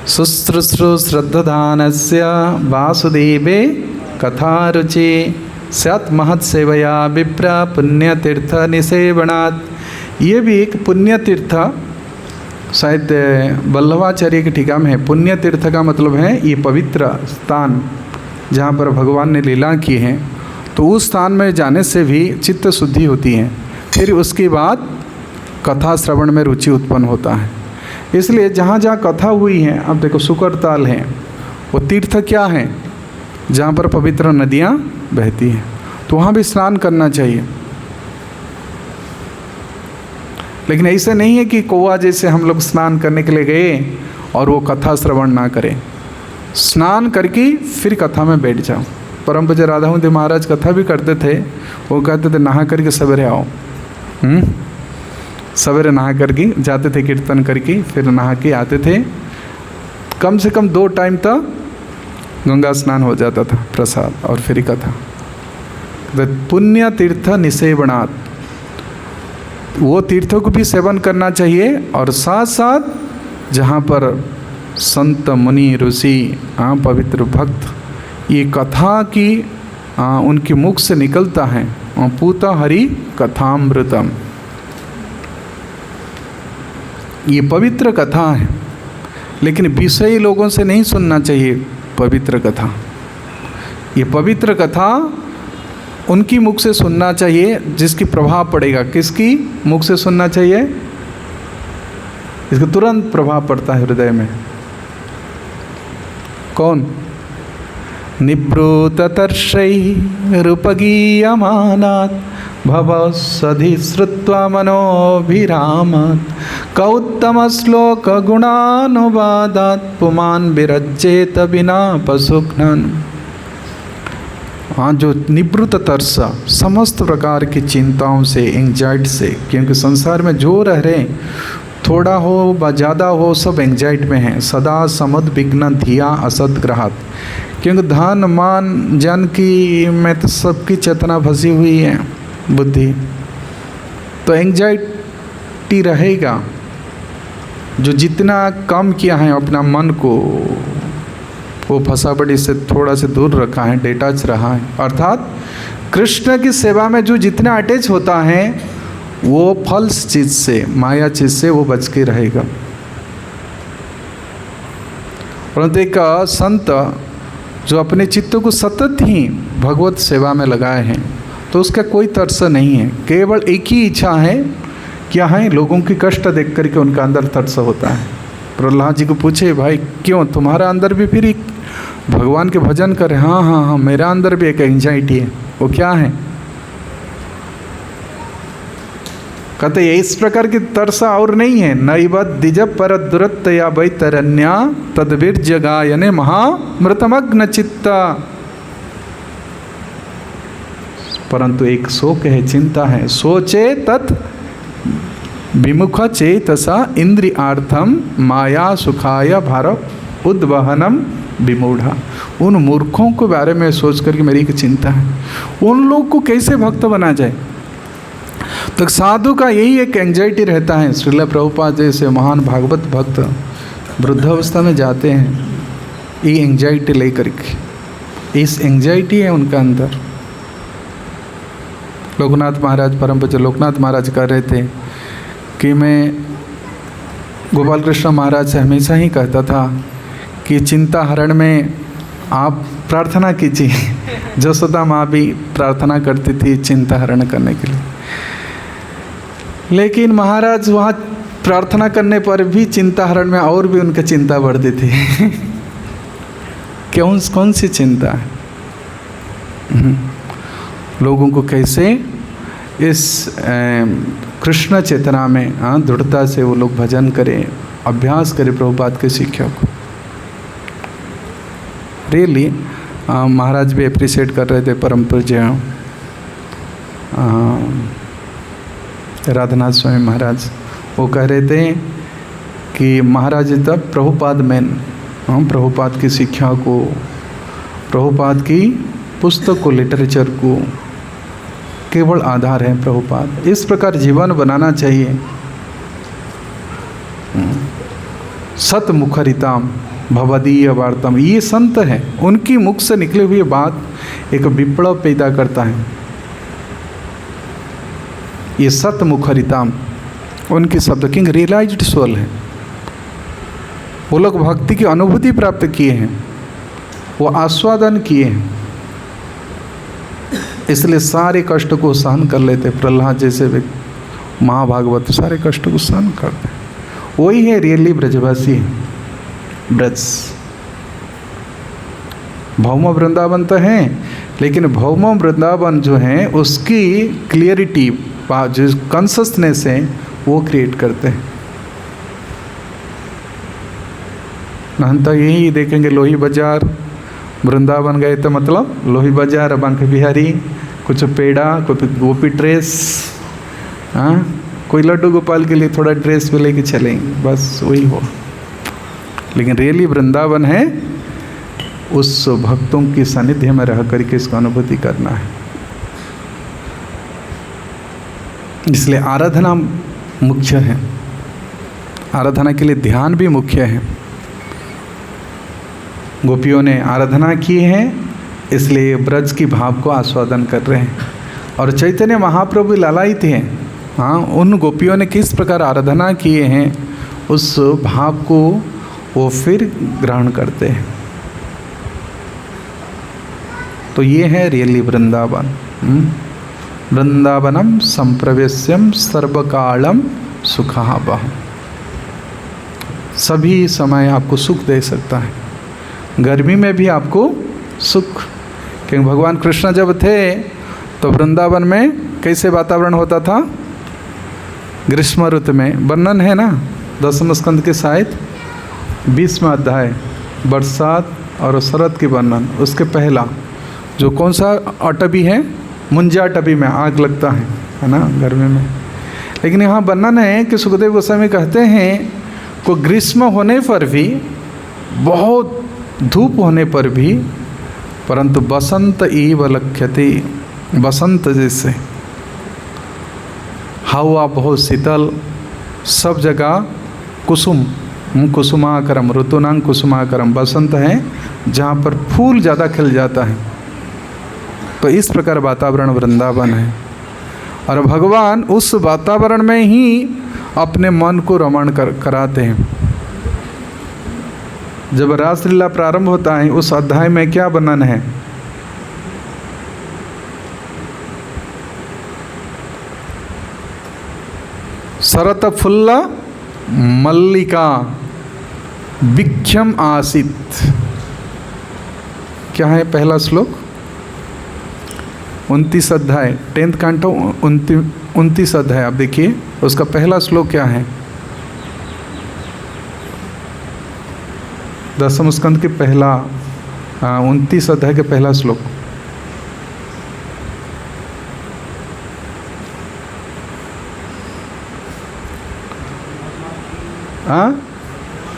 शुश्रूषु श्रद्धानस्य वासुदेवे कथा रुचि सत महत् सेवया विप्र पुण्य तीर्थ निसेवनात्। ये भी एक पुण्य तीर्थ, शायद वल्लभाचार्य की टीका में है। पुण्य तीर्थ का मतलब है ये पवित्र स्थान जहाँ पर भगवान ने लीला की है, तो उस स्थान में जाने से भी चित्त शुद्धि होती है। फिर उसके बाद कथा श्रवण में रुचि उत्पन्न होता है। इसलिए जहाँ जहाँ कथा हुई है, अब देखो सुकरताल है, वो तीर्थ क्या है? जहाँ पर पवित्र नदियाँ बहती हैं, तो वहाँ भी स्नान करना चाहिए। लेकिन ऐसे नहीं है कि कौवा जैसे हम लोग स्नान करने के लिए गए और वो कथा श्रवण ना करें। स्नान करके फिर कथा में बैठ जाओ। परम पूज्य राधाकुंद महाराज कथा भी करते थे। वो कहते थे नहा करके सवेरे आओ। सवेरे नहा करके जाते थे, कीर्तन करके फिर नहा के आते थे। कम से कम 2 टाइम तक गंगा स्नान हो जाता था, प्रसाद और फिर कथा। पुण्य तीर्थ निसेवनात्, वो तीर्थों को भी सेवन करना चाहिए। और साथ साथ जहाँ पर संत मुनि ऋषि पवित्र भक्त ये कथा की उनके मुख से निकलता है, पूता हरि कथामृतम, ये पवित्र कथा है। लेकिन विषयी लोगों से नहीं सुनना चाहिए पवित्र कथा। ये पवित्र कथा उनकी मुख से सुनना चाहिए जिसकी प्रभाव पड़ेगा। किसकी मुख से सुनना चाहिए? इसका तुरंत प्रभाव पड़ता है हृदय में। कौन? निवृत्ततर्षैरुपगीयमानात् भवसधि श्रुत्वा मनोभिरामात् कौत्तमश्लोकगुणानुवादात् पुमान् विरज्येत विना पशुघ्नन्। हाँ, जो निवृत्त तरस, समस्त प्रकार की चिंताओं से, एंजाइटी से, क्योंकि संसार में जो रह रहे थोड़ा हो व ज़्यादा हो सब एंजाइटी में हैं। सदा समद विघ्न धिया असद ग्रहात, क्योंकि धन मान जन की में तो सबकी चेतना फंसी हुई है बुद्धि, तो एंजाइटी रहेगा। जो जितना कम किया है अपना मन को, वो फंसावड़ी से थोड़ा से दूर रखा है, डिटैच रहा है। अर्थात कृष्ण की सेवा में जो जितना अटैच होता है वो फल्स चीज़ से, माया चीज़ से वो बच के रहेगा। परंतु एक संत जो अपने चित्त को सतत ही भगवत सेवा में लगाए हैं, तो उसका कोई तरस नहीं है। केवल एक ही इच्छा है, क्या है? लोगों की कष्ट देख करके उनका अंदर तरस होता है। प्रहलाद जी को पूछे, भाई क्यों तुम्हारा अंदर भी फिर भगवान के भजन करे? हाँ हाँ हाँ, मेरा अंदर भी एक एंजाइटी है। वो क्या है? कहते ये इस प्रकार की तरसा और नहीं है। नैव द्विज पर दुरत्त या वैतरण्या तद्वीर्य गायने महामृतमग्न चित्ता। परंतु एक शोक है, चिंता है। सोचे तत् विमुख चेतसा इंद्रियार्थम माया सुखाय भार उद्वहनम विमूढ़ा। उन मूर्खों के बारे में सोच करके मेरी एक चिंता है, उन लोग को कैसे भक्त बना जाए। तो साधु का यही एक एंजाइटी रहता है। श्रील प्रभुपाद जैसे महान भागवत भक्त वृद्धावस्था में जाते हैं ये एंजाइटी लेकर के, इस एंजाइटी है उनका अंदर। लोकनाथ महाराज, परम पूज्य लोकनाथ महाराज कह रहे थे कि मैं गोपाल कृष्ण महाराज से हमेशा ही कहता था कि चिंता हरण में आप प्रार्थना कीजिए। जसोदा माँ भी प्रार्थना करती थी चिंता हरण करने के लिए। लेकिन महाराज वहाँ प्रार्थना करने पर भी चिंता हरण में और भी उनकी चिंता बढ़ती थी। कौन सी चिंता है? लोगों को कैसे इस कृष्ण चेतना में दृढ़ता से वो लोग भजन करें, अभ्यास करें प्रभुपाद के शिक्षा को। रियली महाराज भी अप्रिशिएट कर रहे थे परम पूज्य राधानाथ स्वामी महाराज। वो कह रहे थे कि महाराज तब प्रभुपाद प्रभुपाद की शिक्षा को, प्रभुपाद की पुस्तक को, लिटरेचर को केवल आधार है प्रभुपाद। इस प्रकार जीवन बनाना चाहिए। सतमुखरिताम भवदीय वार्तम, ये संत है, उनकी मुख से निकली हुई बात एक विप्लव पैदा करता है। ये सतमुखरिताम उनके शब्द किंग रियलाइज्ड सोल है। वो लोग भक्ति की अनुभूति प्राप्त किए हैं, वो आस्वादन किए हैं, इसलिए सारे कष्ट को सहन कर लेते। प्रहलाद जैसे व्यक्ति, महाभागवत सारे कष्ट को सहन करते। वही है रियली ब्रजवासी, ब्रज। भौम वृंदावन तो है, लेकिन भौम वृंदावन जो है उसकी क्लियरिटी, जो कॉन्शसनेस है, वो क्रिएट करते हैं। हम तो यही देखेंगे, लोही बाजार वृंदावन गए तो मतलब लोही बाजार, बंक बिहारी, कुछ पेड़ा, कोई गोपी ड्रेस, कोई लड्डू गोपाल के लिए थोड़ा ड्रेस भी लेके चलेंगे, बस वही हो। लेकिन रियली वृंदावन है उस भक्तों की सानिध्य में रह करके इसको अनुभूति करना है। इसलिए आराधना मुख्य है, आराधना के लिए ध्यान भी मुख्य है। गोपियों ने आराधना की है, इसलिए ब्रज की भाव को आस्वादन कर रहे हैं। और चैतन्य महाप्रभु लालायित हैं, उन गोपियों ने किस प्रकार आराधना किए हैं, उस भाव को वो फिर ग्रहण करते हैं। तो ये है रियली वृंदावन। वृंदावनम संप्रवेश्यम सर्वकालम सुखावह, सभी समय आपको सुख दे सकता है, गर्मी में भी आपको सुख। क्योंकि भगवान कृष्ण जब थे तो वृंदावन में कैसे वातावरण होता था? ग्रीष्म ऋतु में, वर्णन है ना 10वें स्कंद के शायद 20वां अध्याय, बरसात और शरद की वर्णन। उसके पहला जो कौन सा अटबी है, मुंजा अटबी में आग लगता है ना गर्मी में। लेकिन यहाँ वर्णन है कि सुखदेव गोस्वामी कहते हैं को ग्रीष्म होने पर भी, बहुत धूप होने पर भी, परंतु बसंत ईव लक्ष्यते, बसंत जैसे हवा बहुत शीतल, सब जगह कुसुम, कुसुमाकरम, ऋतुनांग कुसुमाकरम, बसंत है जहाँ पर फूल ज़्यादा खिल जाता है। तो इस प्रकार वातावरण वृंदावन है, और भगवान उस वातावरण में ही अपने मन को रमण कराते हैं। जब रासलीला प्रारंभ होता है, उस अध्याय में क्या वर्णन है? शरत फुल्ल मल्लिका विख्यम आसित, क्या है पहला श्लोक? 29 अध्याय, 10th कांटो 29 अध्याय। आप देखिए उसका पहला श्लोक क्या है? 10वें स्कंद के पहला 29 अध्याय के पहला श्लोक।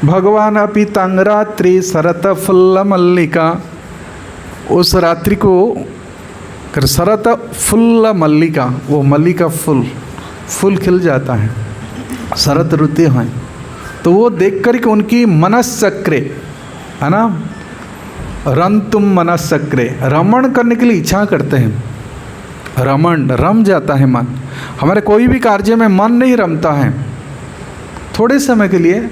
भगवान अपि तंगरात्रि शरत फुल्ल मल्लिका, उस रात्रि को शरत फुल्ल मल्लिका, वो मल्लिका फूल खिल जाता है, शरत ऋतु है। तो वो देख कर के उनकी मनस्चक्रे, है ना, रंतुम मनस्चक्रे, रमण करने के लिए इच्छा करते हैं। रमण, रम जाता है मन। हमारे कोई भी कार्य में मन नहीं रमता है, थोड़े समय के लिए,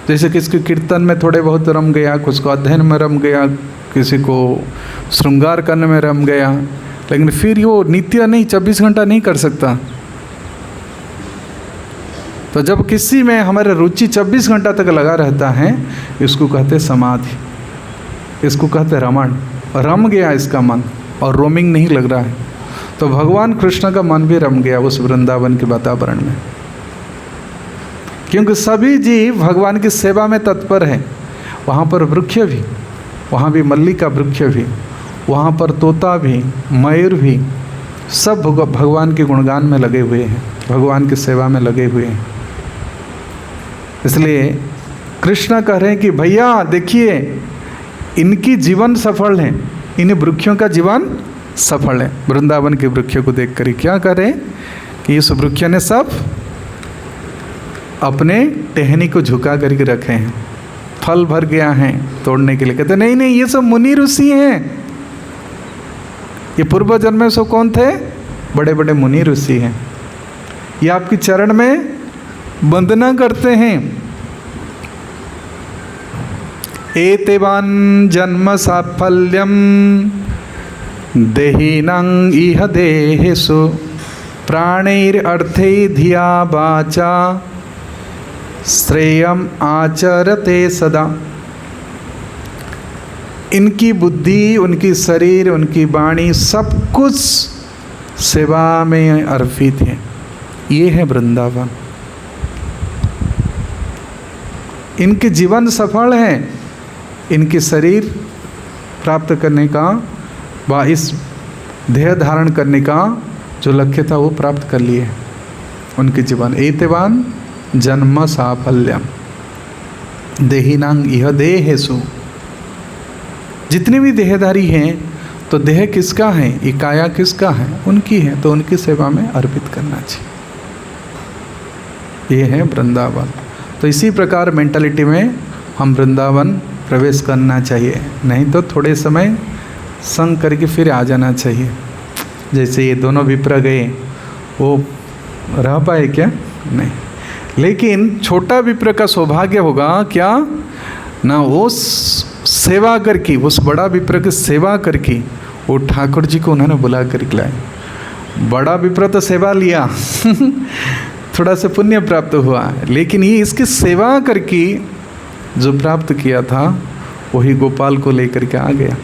जैसे किसी कीर्तन में थोड़े बहुत रम गया, कुछ को अध्ययन में रम गया, किसी को श्रृंगार करने में रम गया, लेकिन फिर वो नित्य नहीं, 24 घंटा नहीं कर सकता। तो जब किसी में हमारे रुचि 24 घंटा तक लगा रहता है, इसको कहते समाधि, इसको कहते रमण। रम गया इसका मन और रोमिंग नहीं लग रहा है। तो भगवान कृष्ण का मन भी रम गया उस वृंदावन के वातावरण में, क्योंकि सभी जीव भगवान की सेवा में तत्पर हैं। वहाँ पर वृक्ष भी, वहाँ भी मल्लिका वृक्ष भी, वहाँ पर तोता भी, मयूर भी, सब भगवान के गुणगान में लगे हुए हैं, भगवान की सेवा में लगे हुए हैं। इसलिए कृष्ण कह रहे हैं कि भैया देखिए, इनकी जीवन सफल है, इन वृक्षों का जीवन सफल है। वृंदावन के वृक्षों को देख कर क्या करें कि इस वृक्ष ने सब अपने टहनी को झुका करके रखे हैं, फल भर गया है तोड़ने के लिए। कहते नहीं नहीं, ये सब मुनि ऋषि हैं, ये पूर्व जन्म में सब कौन थे? बड़े बड़े मुनि ऋषि हैं, ये आपकी चरण में वंदना करते हैं। एतेवान् जन्म साफल्यम देहिनां इह देहेषु प्राणैरर्थे धिया वाचा श्रेयम आचरते सदा। इनकी बुद्धि, उनकी शरीर, उनकी वाणी सब कुछ सेवा में अर्पित है। ये है वृंदावन। इनके जीवन सफल है, इनके शरीर प्राप्त करने का व इस देह धारण करने का जो लक्ष्य था वो प्राप्त कर लिए उनके जीवन। एतेवान् जन्म साफल्यम देहिनां इह देहेषु। जितने भी देहधारी हैं, तो देह किसका है? ये काया किसका है? उनकी है, तो उनकी सेवा में अर्पित करना चाहिए। ये है वृंदावन। तो इसी प्रकार मेंटालिटी में हम वृंदावन प्रवेश करना चाहिए, नहीं तो थोड़े समय संग करके फिर आ जाना चाहिए। जैसे ये दोनों विप्र गए, वो रह पाए क्या? नहीं। लेकिन छोटा विप्र का सौभाग्य होगा क्या ना, वो सेवा करके, उस बड़ा विप्र की सेवा करके वो ठाकुर जी को उन्होंने बुला कर लाए। बड़ा विप्र तो सेवा लिया थोड़ा सा पुण्य प्राप्त हुआ, लेकिन ये इसकी सेवा करके जो प्राप्त किया था वही गोपाल को लेकर के आ गया।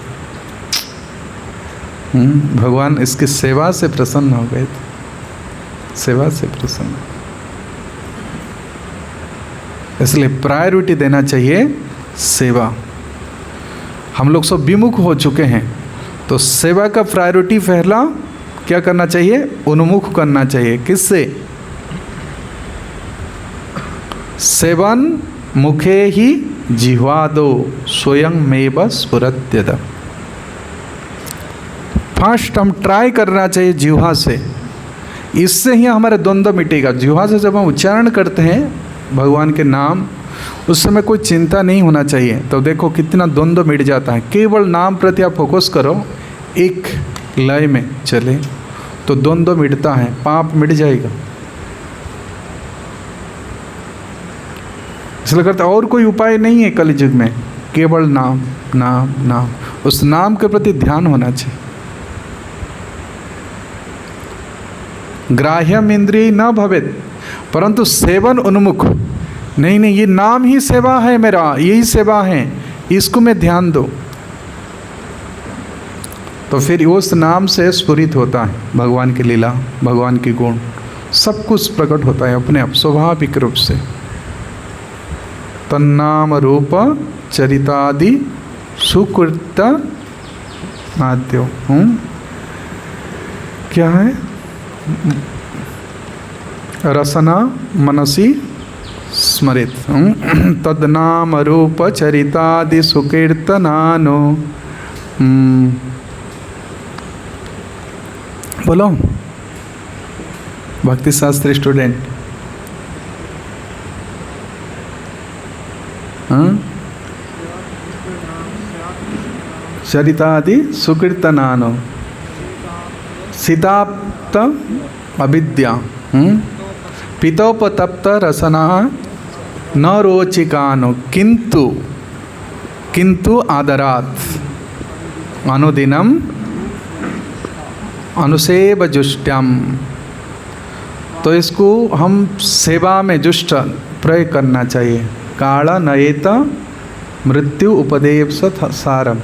भगवान इसकी सेवा से प्रसन्न हो गए थे, सेवा से प्रसन्न। इसलिए प्रायोरिटी देना चाहिए सेवा। हम लोग सब विमुख हो चुके हैं, तो सेवा का प्रायोरिटी पहला क्या करना चाहिए? उन्मुख करना चाहिए। किससे? सेवन मुखे ही जिह्वादो स्वयं मेव स्फुरत्यद। फर्स्ट हम ट्राई करना चाहिए जिह्वा से, इससे ही हमारे द्वंद्व मिटेगा। जिह्वा से जब हम उच्चारण करते हैं भगवान के नाम, उस समय कोई चिंता नहीं होना चाहिए। तो देखो कितना द्वंद्व मिट जाता है। केवल नाम प्रति आप फोकस करो, एक लय में चले तो द्वंद्व मिटता है, पाप मिट जाएगा। इसलिए करते और कोई उपाय नहीं है कलयुग में, केवल नाम नाम नाम। उस नाम के प्रति ध्यान होना चाहिए। ग्राह्यम इंद्रिय न भवेत्, परंतु सेवन उन्मुख। नहीं नहीं, ये नाम ही सेवा है, मेरा यही सेवा है, इसको मैं ध्यान दो। तो फिर उस नाम से स्फुरित होता है भगवान की लीला, भगवान की गुण, सब कुछ प्रकट होता है अपने आप स्वाभाविक रूप से। तन्नाम रूप चरितादि सुकृत आद्यो। क्या है? रसना मनसी स्मरित। तद्नाम रूप चरितादि सुकीर्तनानो। बोलो भक्ति शास्त्री स्टूडेंट। चरितादि सुकीर्तनानो सीताप्त अविद्या पितोपतप्त रसना न रोचिकानो किंतु किंतु आदरात् अनुदिनम अनुसेव जुष्ट्यम। तो इसको हम सेवा में जुष्ट प्रयोग करना चाहिए। काला नयेत मृत्यु उपदेशत सारम,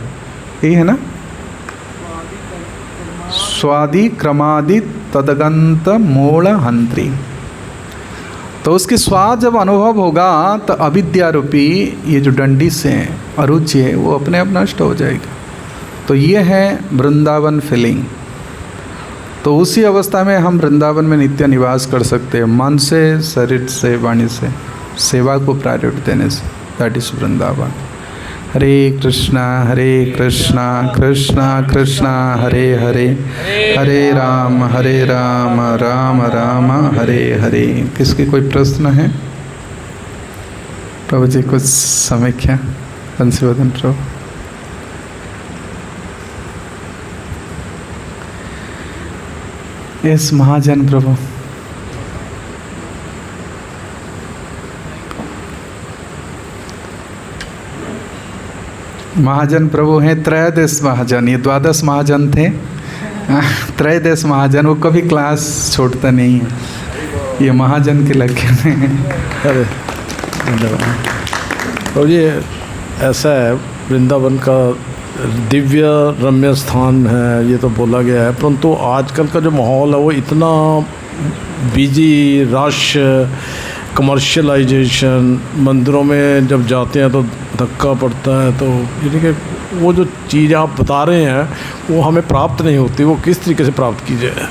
ये है ना। स्वादि क्रमादि तदगंत मूल हंत्री। तो उसकी स्वाद जब अनुभव होगा तो अविद्या रूपी ये जो डंडी से अरुचि है वो अपने आप नष्ट हो जाएगा। तो ये है वृंदावन फीलिंग। तो उसी अवस्था में हम वृंदावन में नित्य निवास कर सकते हैं, मन से, शरीर से, वाणी से, सेवा को प्रायोरिटी देने से। That is Vrindavan. हरे कृष्णा कृष्णा कृष्णा हरे हरे, हरे राम राम राम हरे हरे। किसके कोई प्रश्न है? प्रभु जी कुछ समीक्षा, बंसीवर्धन प्रभु। यस महाजन प्रभु। महाजन प्रभु हैं त्रयोदश महाजन। ये द्वादश महाजन थे, त्रयोदश महाजन। वो कभी क्लास छोड़ता नहीं है, ये महाजन के लक्षण हैं। अरे और ये ऐसा है, वृंदावन का दिव्य रम्य स्थान है, ये तो बोला गया है, परंतु आजकल का जो माहौल है वो इतना बिजी, रश, कमर्शियलाइजेशन, मंदिरों में जब जाते हैं तो धक्का पड़ता है। तो यानी कि वो जो चीज़ आप बता रहे हैं वो हमें प्राप्त नहीं होती, वो किस तरीके से प्राप्त की जाए?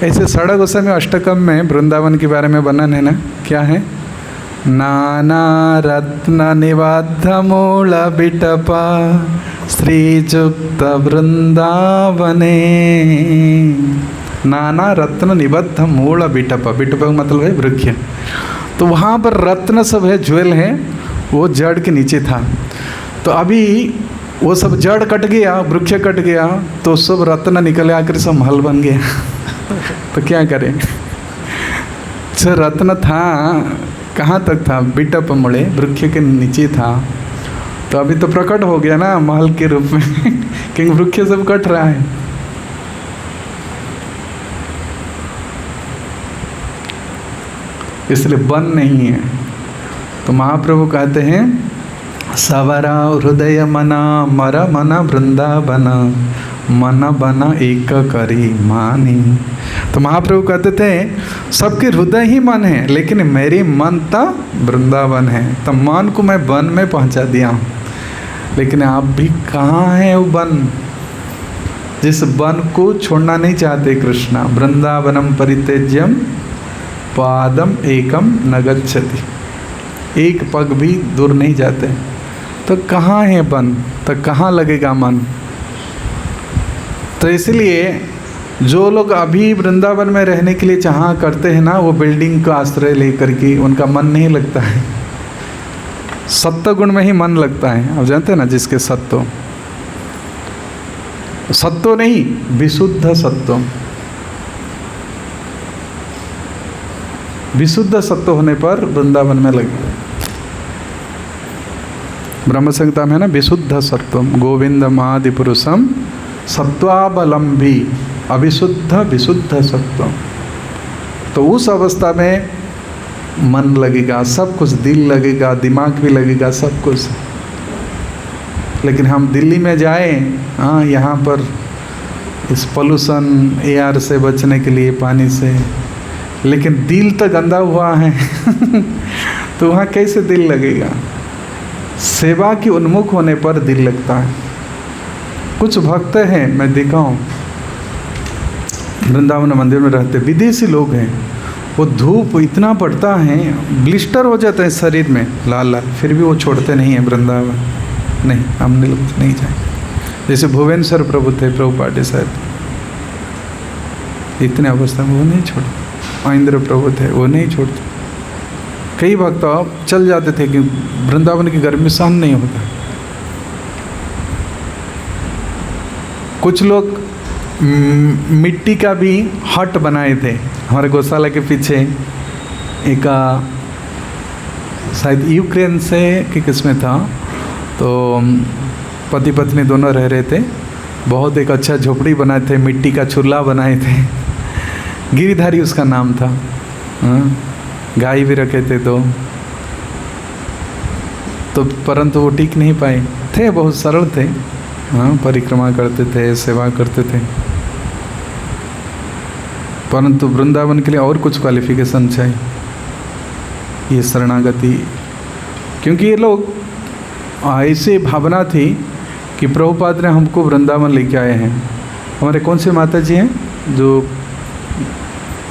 ऐसे षड् गोस्वामी अष्टकम में वृंदावन के बारे में वर्णन है ना, क्या है? नाना रत्न निबद्ध मूल बिटपा श्रीजुक्त वृंदावने। नाना रत्न निबद्ध मूल बिटप, बिटप का मतलब है वृक्ष। तो वहाँ पर रत्न सब है, ज्वेल है, वो जड़ के नीचे था। तो अभी वो सब जड़ कट गया, वृक्ष कट गया, तो सब रत्न निकले आकर सब महल बन गया। तो क्या करें? जो रत्न था कहाँ तक था? बिटप मुड़े, वृक्ष के नीचे था। तो अभी तो प्रकट हो गया ना महल के रूप में, क्योंकि वृक्ष सब कट रहा है। इसलिए वन नहीं है। तो महाप्रभु कहते हैं सवरा हृदय मना मर मना वृंदावन मन बना एक करी मानी। तो महाप्रभु कहते थे सबके हृदय ही मन है, लेकिन मेरी मन तो वृंदावन है। तो मन को मैं वन में पहुंचा दिया हूँ, लेकिन आप भी कहाँ हैं वो वन जिस वन को छोड़ना नहीं चाहते कृष्णा? वृंदावनम परित्यज्यम पादम एकम न गच्छति, एक पग भी दूर नहीं जाते। तो कहाँ है वन? तो कहाँ लगेगा मन? तो इसलिए जो लोग अभी वृंदावन में रहने के लिए चाह करते हैं ना, वो बिल्डिंग का आश्रय लेकर के उनका मन नहीं लगता है। सत्व गुण में ही मन लगता है। आप जानते हैं ना, जिसके सत्व नहीं, विशुद्ध सत्व, विशुद्ध सत्व होने पर वृंदावन में लगे। ब्रह्म संहिता में है ना, विशुद्ध सत्वम गोविंद मादि पुरुषम सत्वावलंबी अविशुद्ध विशुद्ध सत्वम। तो उस अवस्था में मन लगेगा, सब कुछ, दिल लगेगा, दिमाग भी लगेगा, सब कुछ। लेकिन हम दिल्ली में जाएं, हाँ, यहाँ पर इस पोल्यूशन एयर से बचने के लिए, पानी से, लेकिन दिल तो गंदा हुआ है तो वहाँ कैसे दिल लगेगा? सेवा की उन्मुख होने पर दिल लगता है। कुछ भक्त हैं, मैं देखा हूँ, वृंदावन मंदिर में रहते विदेशी लोग हैं, वो धूप इतना पड़ता है, ब्लिस्टर हो जाता है शरीर में लाल लाल, फिर भी वो छोड़ते नहीं हैं वृंदावन। नहीं, हमने लोग नहीं जाए। जैसे भुवनेश्वर प्रभु थे, प्रभुपाद साहब, इतने अवस्था में वो नहीं छोड़ते। इंद्र प्रभु थे, वो नहीं छोड़ते। कई भक्त चल जाते थे कि वृंदावन की गर्मी सहन नहीं होता। कुछ लोग मिट्टी का भी हट बनाए थे। हमारे गौशाला के पीछे एक शायद यूक्रेन से कि किसमें था, तो पति पत्नी दोनों रह रहे थे। बहुत एक अच्छा झोपड़ी बनाए थे, मिट्टी का चूल्हा बनाए थे, गिरिधारी उसका नाम था। हाँ, गाय भी रखे थे तो परंतु वो टिक नहीं पाए थे, बहुत सरल थे। हाँ, परिक्रमा करते थे, सेवा करते थे, परंतु वृंदावन के लिए और कुछ क्वालिफिकेशन चाहिए, ये शरणागति। क्योंकि ये लोग ऐसे भावना थी कि प्रभुपाद ने हमको वृंदावन लेके आए हैं। हमारे कौन से माता जी हैं जो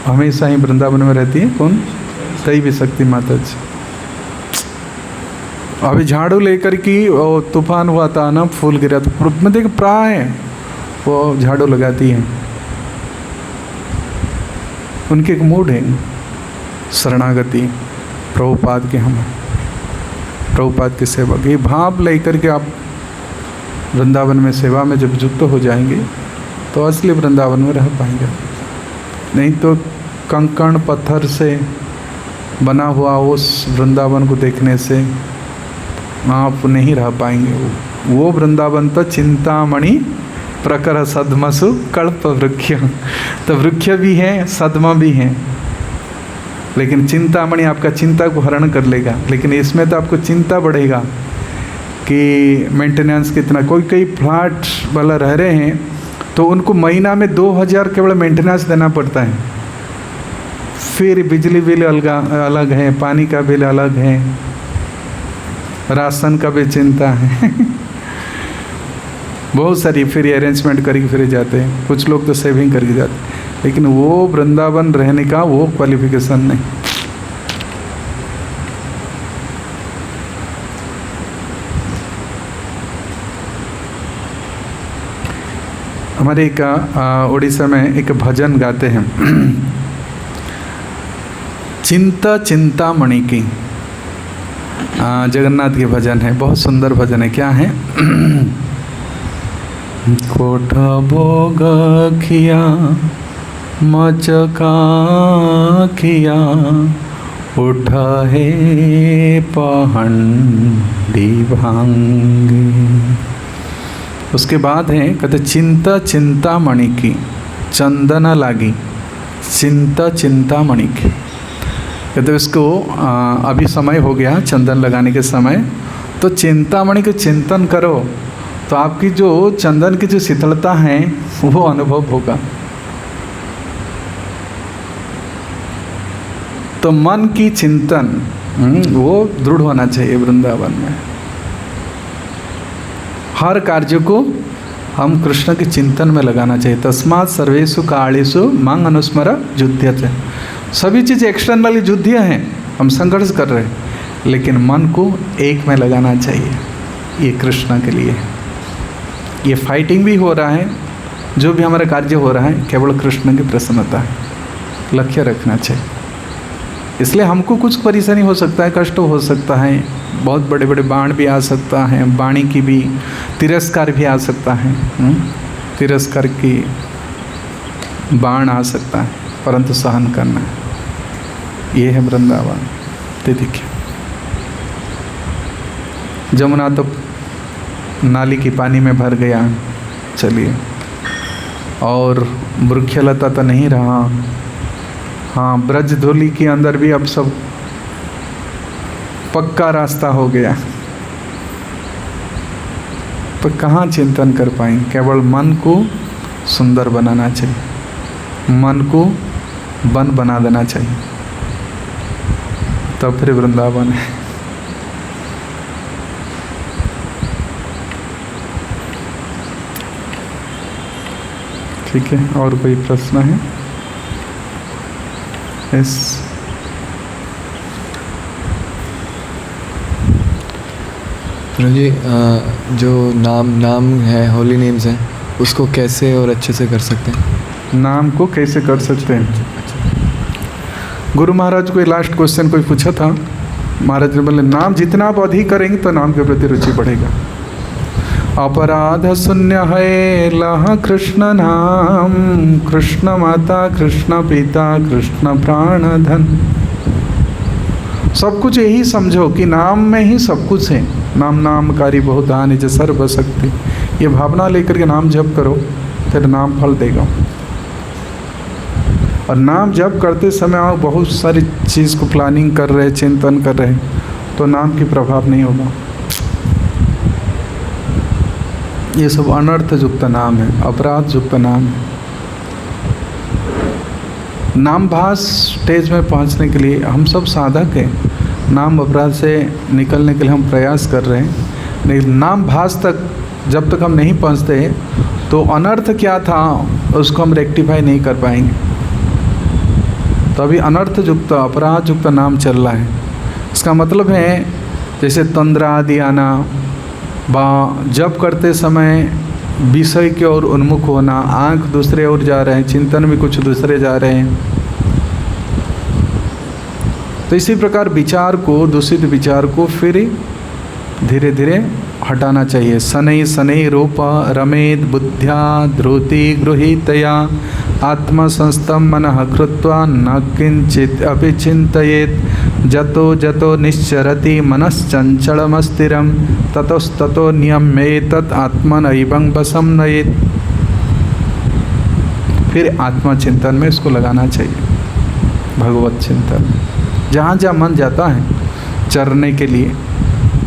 हमेशा ही वृंदावन में रहती है? कौन? दैवी शक्ति माता जी। अभी झाड़ू लेकर की तूफान हुआ था ना, फूल गिरा तो मैं देख प्राह है वो झाड़ू लगाती है। उनके एक मूड है शरणागति, प्रभुपाद के, हम प्रभुपाद के सेवक। ये भाव लेकर के आप वृंदावन में सेवा में जब युक्त हो जाएंगे तो असली वृंदावन में रह पाएंगे। नहीं तो कंकड़ पत्थर से बना हुआ उस वृंदावन को देखने से आप नहीं रह पाएंगे। वो वृंदावन तो चिंतामणि प्रकर सद्मसु कल्प वृक्ष, तो वृक्ष भी है, सद्म भी है, लेकिन चिंतामणि आपका चिंता को हरण कर लेगा। लेकिन इसमें तो आपको चिंता बढ़ेगा कि मेंटेनेंस कितना। कोई फ्लैट वाला रह रहे हैं तो उनको महीना में 2000 केवल मेंटेनेंस देना पड़ता है। फिर बिजली बिल अलग है, पानी का बिल अलग है, राशन का भी चिंता है बहुत सारी फिर अरेंजमेंट करके फिर जाते हैं। कुछ लोग तो सेविंग करके जाते हैं, लेकिन वो वृंदावन रहने का वो क्वालिफिकेशन नहीं। हमारे एक उड़ीसा में एक भजन गाते हैं चिंता चिंतामणि की, जगन्नाथ के भजन है, बहुत सुंदर भजन है। क्या है? कोठ भोग खिया मचका खिया उठा है पहंडी भांगे। उसके बाद है कहते चिंता चिंतामणि की चंदन लागी, चिंता चिंतामणि की। कहते इसको अभी समय हो गया चंदन लगाने के समय, तो चिंतामणि के चिंतन करो तो आपकी जो चंदन की जो शीतलता है वो अनुभव होगा। तो मन की चिंतन वो दृढ़ होना चाहिए वृंदावन में। हर कार्य को हम कृष्ण के चिंतन में लगाना चाहिए। तस्मात् सर्वेषु कालेषु मांग अनुस्मर युध्यते। सभी चीज़ एक्सटर्नली युद्ध हैं, हम संघर्ष कर रहे हैं, लेकिन मन को एक में लगाना चाहिए। ये कृष्ण के लिए ये फाइटिंग भी हो रहा है, जो भी हमारा कार्य हो रहा है केवल कृष्ण की प्रसन्नता है, लक्ष्य रखना चाहिए। इसलिए हमको कुछ परेशानी हो सकता है, कष्ट हो सकता है, बहुत बड़े बड़े बाण भी आ सकता है, वाणी की भी तिरस्कार भी आ सकता है, तिरस्कार की बाण आ सकता है, परंतु सहन करना है। ये है वृंदावन। तो देखिए जमुना तो नाली की पानी में भर गया, चलिए, और वृक्षलता तो नहीं रहा। हाँ, ब्रज धूलि के अंदर भी अब सब पक्का रास्ता हो गया, तो कहाँ चिंतन कर पाएंगे। केवल मन को सुंदर बनाना चाहिए, मन को वन बना देना चाहिए, तब फिर वृंदावन है। ठीक है, और कोई प्रश्न है? यस। जी, जो नाम है, होली नेम्स हैं, उसको कैसे और अच्छे से कर सकते हैं? नाम को कैसे कर सकते हैं? गुरु महाराज को लास्ट क्वेश्चन कोई पूछा था, महाराज ने बोले नाम जितना आप अधिक करेंगे तो नाम के प्रति रुचि बढ़ेगा। अपराध शून्य है लह कृष्ण नाम, कृष्ण माता कृष्ण पिता कृष्ण प्राण धन। सब कुछ यही समझो कि नाम में ही सब कुछ है। नाम नामकारी बहुधा निज सर्वशक्ति, ये भावना लेकर के नाम जप करो, फिर नाम फल देगा। और नाम जप करते समय आप बहुत सारी चीज़ को प्लानिंग कर रहे, चिंतन कर रहे, तो नाम की प्रभाव नहीं होगा। ये सब अनर्थ युक्त नाम है, अपराध युक्त नाम है। नामभास स्टेज में पहुंचने के लिए हम सब साधक हैं। नाम अपराध से निकलने के लिए हम प्रयास कर रहे हैं, लेकिन नामभास तक जब तक हम नहीं पहुंचते तो अनर्थ क्या था उसको हम रेक्टिफाई नहीं कर पाएंगे। तो अभी अनर्थ युक्त, अपराध युक्त नाम चल रहा है। इसका मतलब है जैसे तंद्रा आदि आना, जप करते समय विषय की ओर उन्मुख होना, आंख दूसरे ओर जा रहे हैं, चिंतन भी कुछ दूसरे जा रहे हैं। तो इसी प्रकार विचार को, दूषित विचार को फिर धीरे धीरे हटाना चाहिए। शनै शनै रूप रमेद बुद्ध्या ध्रुति गृहीतया आत्मसंस्थं मनः कृत्वा न किंचित अपि चिंतयेत जतो जतो निश्चरति मनश्चंचलमस्थिरं ततस्ततो नियम्येतत् आत्मनैवं वशं नयेत्। फिर आत्मा चिंतन में इसको लगाना चाहिए, भगवत चिंतन। जहाँ जहाँ मन जाता है चरने के लिए,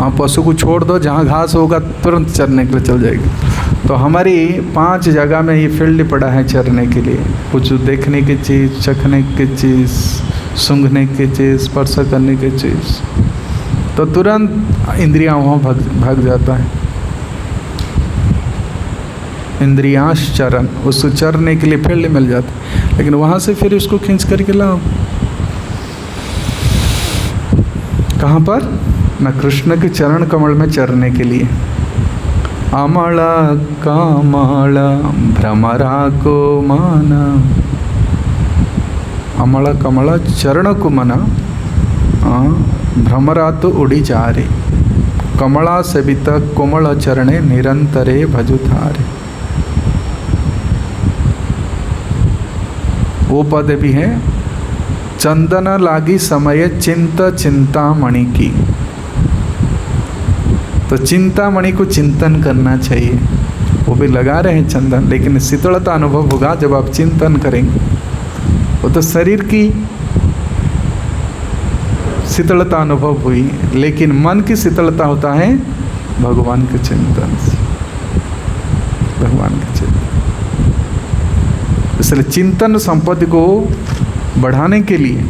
आप पशु को छोड़ दो, जहाँ घास होगा तुरंत चरने के लिए चल जाएगी। तो हमारी 5 जगह में ये फील्ड पड़ा है चरने के लिए। कुछ देखने की चीज़, चखने की चीज़, सूंघने की चीज़, स्पर्श करने की चीज़, तो तुरंत इंद्रियां वहाँ भाग जाता है। इंद्रियांश चरण, उसको चरने के लिए फील्ड मिल जाता है, लेकिन वहाँ से फिर उसको खींच करके लाओ कहाँ पर? न कृष्ण के चरण कमल में चरने के लिए। अमला कमला भ्रमरा को माना, अमला कमला चरण को मना, भ्रमरा तो उड़ी जा रे, कमला सेवित कोमल चरणे निरंतरे भजुधारे। वो पद भी है, चंदन लागी समय चिंत चिंतामणि की। तो चिंतामणि को चिंतन करना चाहिए। वो भी लगा रहे हैं चंदन, लेकिन शीतलता अनुभव होगा जब आप चिंतन करेंगे। वो तो शरीर की शीतलता अनुभव हुई, लेकिन मन की शीतलता होता है भगवान के चिंतन से, भगवान के चिंतन। इसलिए चिंतन संपत्ति को बढ़ाने के लिए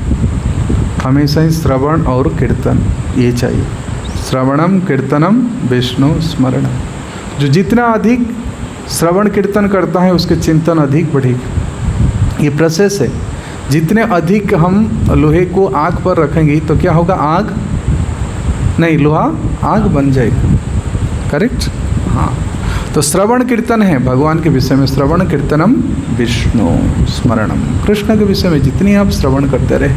हमेशा ही श्रवण और कीर्तन ये चाहिए। श्रवणम कीर्तनम विष्णु स्मरणम। जो जितना अधिक श्रवण कीर्तन करता है उसके चिंतन अधिक बढ़ेगा। ये प्रोसेस है। जितने अधिक हम लोहे को आग पर रखेंगे तो क्या होगा? आग नहीं, लोहा आग बन जाएगा। करेक्ट? हाँ। तो श्रवण कीर्तन है भगवान के विषय में, श्रवण कीर्तनम विष्णु स्मरणम। कृष्ण के विषय में जितनी आप श्रवण करते रहे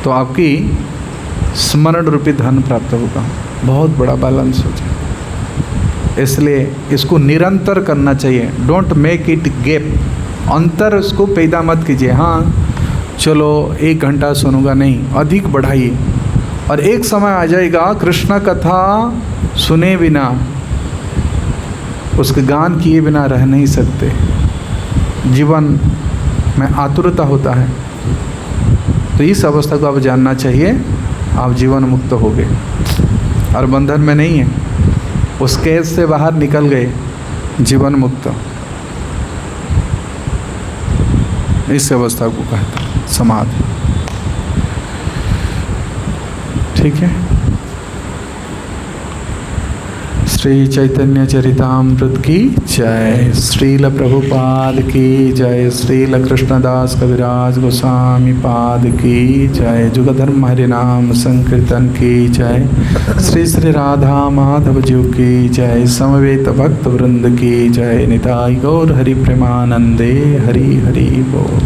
तो आपकी स्मरण रूपी धन प्राप्त होगा, बहुत बड़ा बैलेंस हो जाए। इसलिए इसको निरंतर करना चाहिए। डोंट मेक इट गैप, अंतर उसको पैदा मत कीजिए। हाँ चलो 1 घंटा सुनूंगा, नहीं, अधिक बढ़ाइए। और एक समय आ जाएगा कृष्ण कथा सुने बिना, उसके गान किए बिना रह नहीं सकते। जीवन में आतुरता होता है, तो इस अवस्था को आप जानना चाहिए। आप जीवन मुक्त हो गए और बंधन में नहीं है, उस कैद से बाहर निकल गए, जीवन मुक्त। इस अवस्था को कहते हैं समाधि। ठीक है। श्री चैतन्य चरितामृत की जय, श्रील प्रभुपाद की जय, श्रील कृष्णदास कविराज गोस्वामी पाद की जय, जुगधर्म हरि नाम संकीर्तन की जय, श्री श्री राधा माधव जी की जय, समवेत भक्त वृंद की जय, निताई गौर हरि प्रेमानंदे हरि हरि बोल।